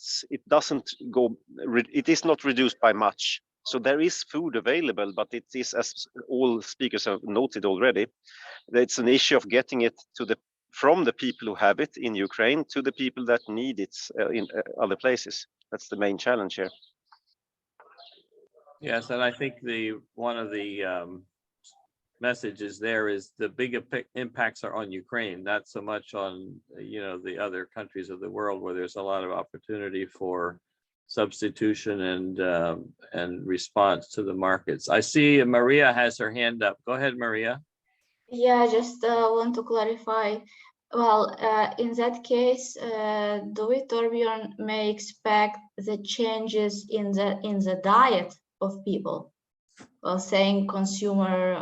is not reduced by much. So there is food available, but it is, as all speakers have noted already, it's an issue of getting it from the people who have it in Ukraine to the people that need it in other places. That's the main challenge here. Yes, and I think one of the messages there is the big impacts are on Ukraine, not so much on the other countries of the world where there's a lot of opportunity for substitution and response to the markets. I see Maria has her hand up. Go ahead, Maria. Yeah, I just want to clarify. Well, in that case, do we, Torbjörn, may expect the changes in the diet of people? Well, saying consuming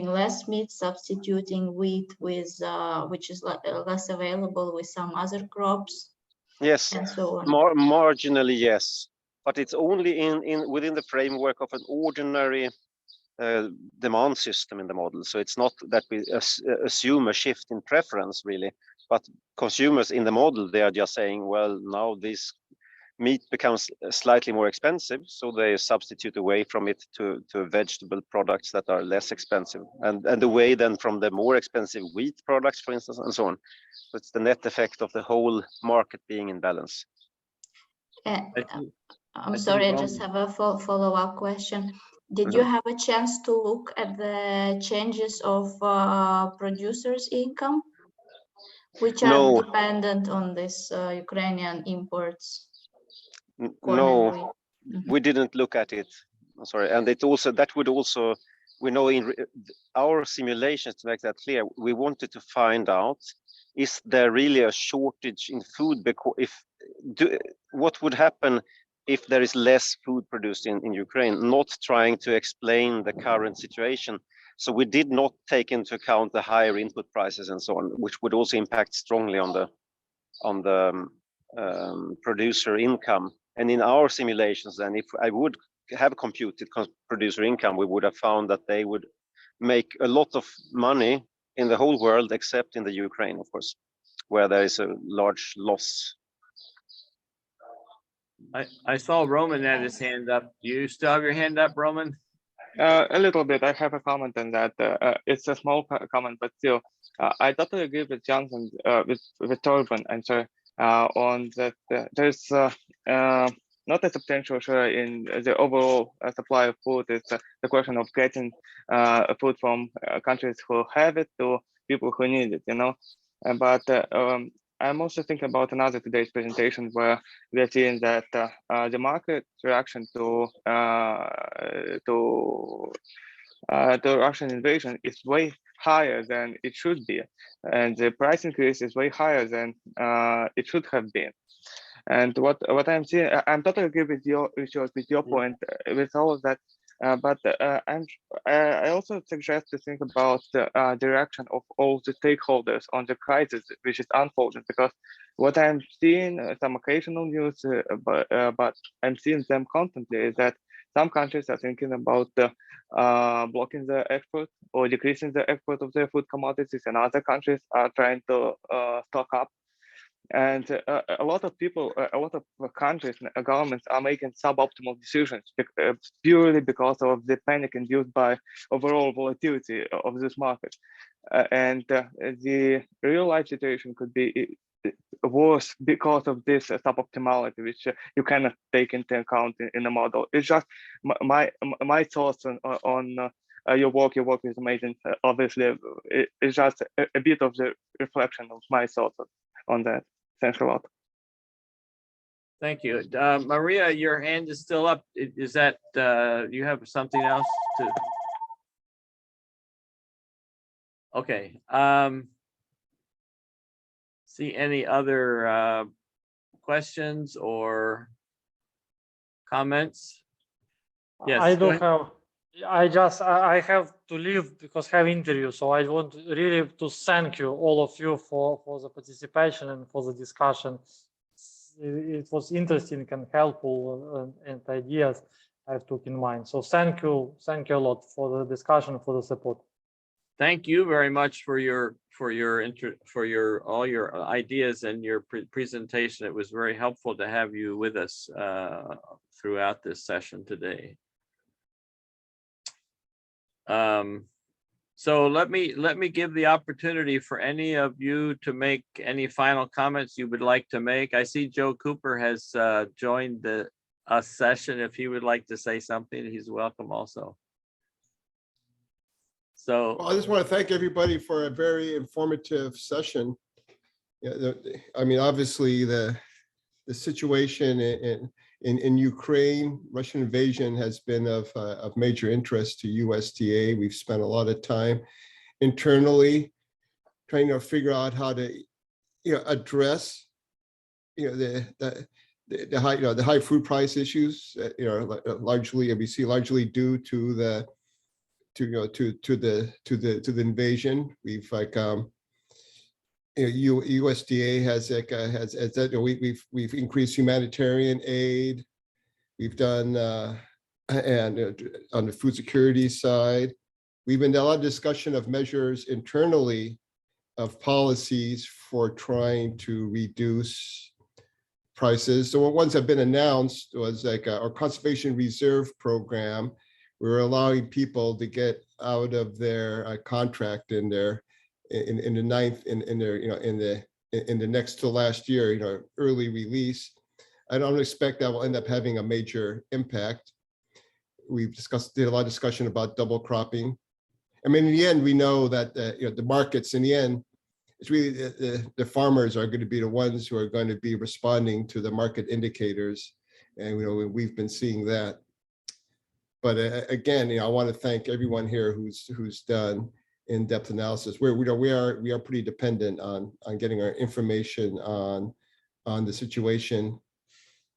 less meat, substituting wheat with which is less available with some other crops. Yes, and so on. Marginally, yes, but it's only within the framework of an ordinary demand system in the model. So it's not that we assume a shift in preference really, but consumers in the model, they are just saying, well, now this meat becomes slightly more expensive, so they substitute away from it to vegetable products that are less expensive, and away then from the more expensive wheat products, for instance, and so on. So it's the net effect of the whole market being in balance. I'm sorry, I just have a follow-up question. Did you have a chance to look at the changes of producers' income, which are dependent on this Ukrainian imports? No, we didn't look at it. I'm sorry, and that would also, we know in our simulations, to make that clear, we wanted to find out, is there really a shortage in food? Because what would happen if there is less food produced in Ukraine, not trying to explain the current situation. So we did not take into account the higher input prices and so on, which would also impact strongly on the producer income. And in our simulations, then, if I would have computed producer income, we would have found that they would make a lot of money in the whole world, except in the Ukraine, of course, where there is a large loss. I saw Roman had his hand up. Do you still have your hand up, Roman? A little bit. I have a comment on that. It's a small comment, but still, I totally agree with Johnson, with Torben, and so on that. There's not a substantial share in the overall supply of food. It's the question of getting food from countries who have it to people who need it. You know, but I'm also thinking about another today's presentation where we are seeing that the market reaction to Russian invasion is way higher than it should be, and the price increase is way higher than it should have been. And what I'm seeing, I'm totally agree with your point with all of that. But I also suggest to think about the reaction of all the stakeholders on the crisis which is unfolding, because what I'm seeing, some occasional news, but I'm seeing them constantly, is that some countries are thinking about blocking the export or decreasing the export of their food commodities, and other countries are trying to stock up. And a lot of people, a lot of countries and governments are making suboptimal decisions purely because of the panic induced by overall volatility of this market. And the real life situation could be worse because of this suboptimality, which you cannot take into account in the model. It's just my thoughts on your work. Your work is amazing. Obviously, it's just a bit of the reflection of my thoughts on that. Thanks a lot. Thank you. Maria, your hand is still up. Is that, you have something else to? Okay. See any other questions or comments? Yes. I don't have. I have to leave because I have interview. So I want really to thank you, all of you, for the participation and for the discussion. It was interesting and helpful, and ideas I took in mind. So thank you a lot for the discussion, for the support. Thank you very much for all your ideas and your presentation. It was very helpful to have you with us throughout this session today. So let me give the opportunity for any of you to make any final comments you would like to make. I see Joe Cooper has joined the session. If he would like to say something, he's welcome also. So well, I just want to thank everybody for a very informative session. Yeah, I mean, obviously the situation in Ukraine, Russian invasion has been of major interest to USDA. We've spent a lot of time internally trying to figure out how to, address, the high food price issues, largely, we see largely due to the invasion. We've USDA has we've increased humanitarian aid. We've done and on the food security side, we've been a lot of discussion of measures internally of policies for trying to reduce prices. So what ones have been announced was like our conservation reserve program. We're allowing people to get out of their contract in the next to last year, early release. I don't expect that will end up having a major impact. We've did a lot of discussion about double cropping. I mean, in the end, we know that the markets, in the end, it's really the farmers are going to be the ones who are going to be responding to the market indicators, and we've been seeing that. But again, I want to thank everyone here who's done in-depth analysis. We are pretty dependent on getting our information on the situation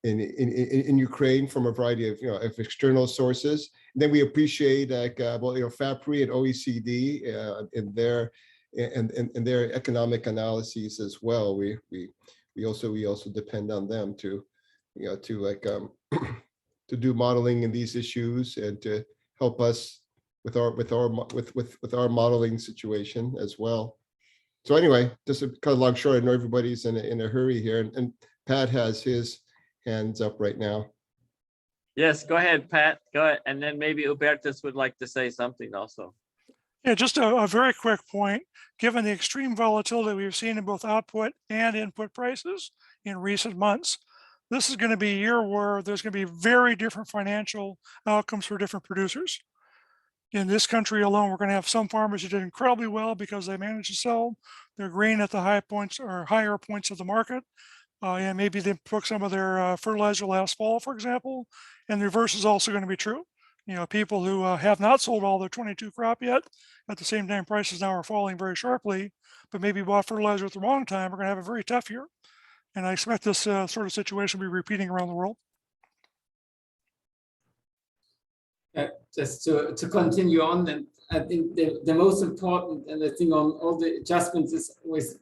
in Ukraine from a variety of of external sources. And then we appreciate FAPRI and OECD in their economic analyses as well. We also depend on them to to do modeling in these issues and to help us with our modeling situation as well. So anyway, just a kind of long short. I know everybody's in a hurry here, and Pat has his hands up right now. Yes, go ahead, Pat. Go ahead. And then maybe Hubertus would like to say something also. Yeah, just a very quick point. Given the extreme volatility we've seen in both output and input prices in recent months, this is going to be a year where there's going to be very different financial outcomes for different producers. In this country alone, we're going to have some farmers who did incredibly well because they managed to sell their grain at the high points or higher points of the market. And maybe they took some of their fertilizer last fall, for example. And the reverse is also going to be true. You know, people who have not sold all their 22 crop yet, at the same time prices now are falling very sharply, but maybe bought fertilizer at the wrong time, are going to have a very tough year. And I expect this sort of situation to be repeating around the world. Just to continue on, and I think the most important and the thing on all the adjustments is always,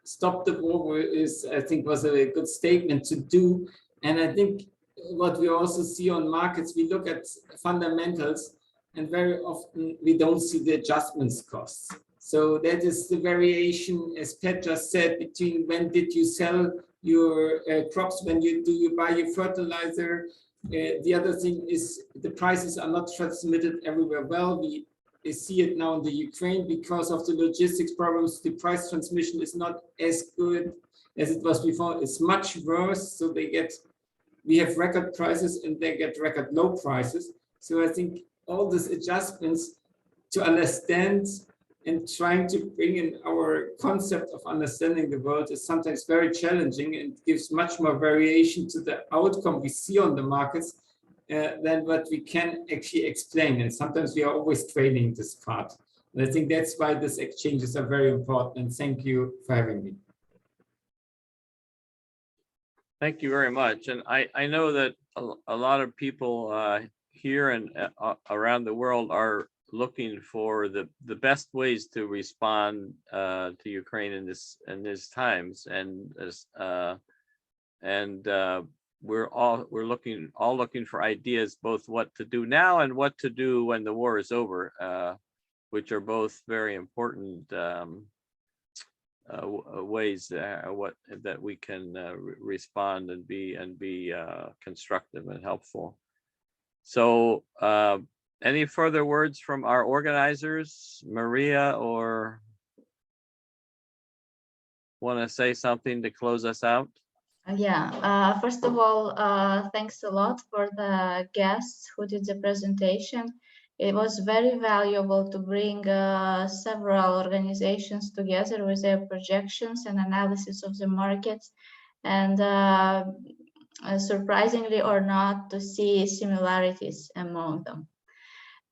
stop the war is, I think, was a good statement to do. And I think what we also see on markets, we look at fundamentals, and very often we don't see the adjustments costs. So that is the variation, as Pat just said, between when did you sell your crops, when you buy your fertilizer. The other thing is the prices are not transmitted everywhere well. We see it now in the Ukraine because of the logistics problems. The price transmission is not as good as it was before. It's much worse. So we have record prices and they get record low prices. So I think all these adjustments to understand and trying to bring in our concept of understanding the world is sometimes very challenging and gives much more variation to the outcome we see on the markets than what we can actually explain. And sometimes we are always training this part. And I think that's why these exchanges are very important. And thank you for having me. Thank you very much. And I know that a lot of people here and around the world are looking for the best ways to respond to Ukraine in these times, and we're all looking for ideas, both what to do now and what to do when the war is over, which are both very important ways that we can respond and be constructive and helpful. So any further words from our organizers, Maria, or want to say something to close us out? Yeah, first of all, thanks a lot for the guests who did the presentation. It was very valuable to bring several organizations together with their projections and analysis of the markets, and surprisingly or not, to see similarities among them.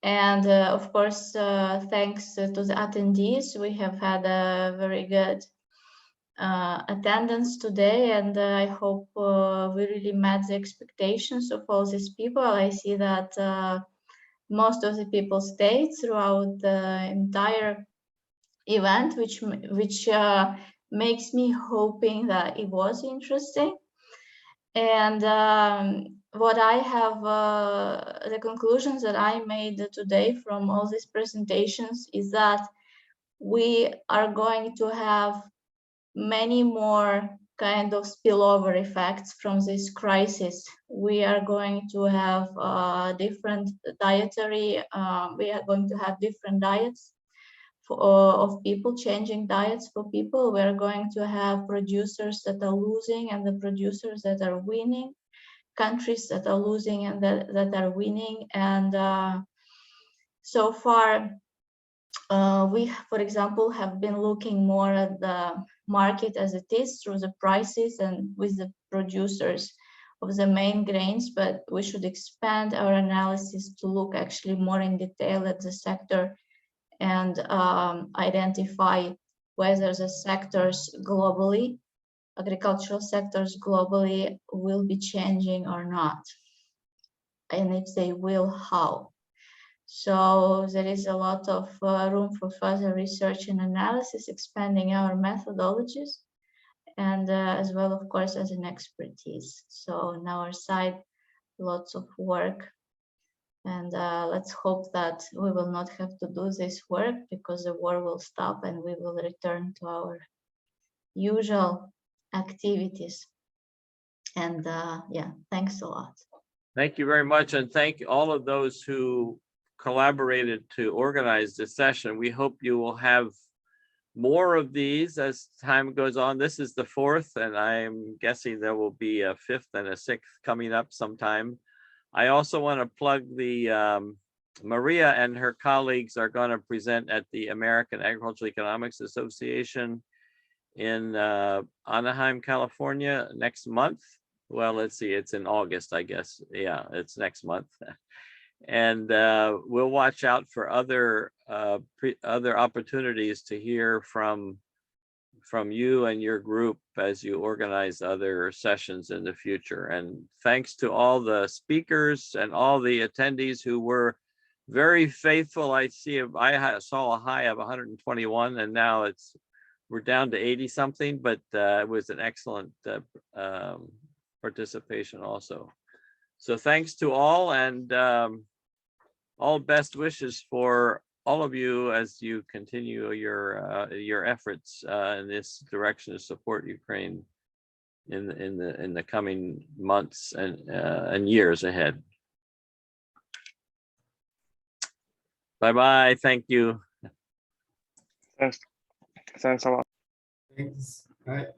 And of course, thanks to the attendees, we have had a very good attendance today, and I hope we really met the expectations of all these people. I see that most of the people stayed throughout the entire event, which makes me hoping that it was interesting. And what I have, the conclusions that I made today from all these presentations is that we are going to have many more kind of spillover effects from this crisis. We are going to have different dietary, we are going to have different diets of people, changing diets for people. We're going to have producers that are losing and the producers that are winning, countries that are losing and that are winning. And so far, we, for example, have been looking more at the market as it is through the prices and with the producers of the main grains, but we should expand our analysis to look actually more in detail at the sector and identify whether the sectors globally, agricultural sectors globally, will be changing or not. And if they will, how? So there is a lot of room for further research and analysis, expanding our methodologies, and as well, of course, as an expertise. So on our side, lots of work. And let's hope that we will not have to do this work because the war will stop and we will return to our usual activities. And yeah, thanks a lot. Thank you very much, and thank all of those who collaborated to organize this session. We hope you will have more of these as time goes on. This is the fourth, and I'm guessing there will be a fifth and a sixth coming up sometime. I also want to plug the Maria and her colleagues are going to present at the American Agricultural Economics Association in Anaheim, California next month. Well, let's see, it's in August, I guess. Yeah, it's next month. And we'll watch out for other opportunities to hear from you and your group as you organize other sessions in the future. And thanks to all the speakers and all the attendees who were very faithful. I saw a high of 121, and now we're down to 80 something, but it was an excellent participation also. So thanks to all, and all best wishes for all of you as you continue your efforts in this direction to support Ukraine in the coming months and years ahead. Bye-bye. Thank you. Thanks a lot. Thanks. Bye.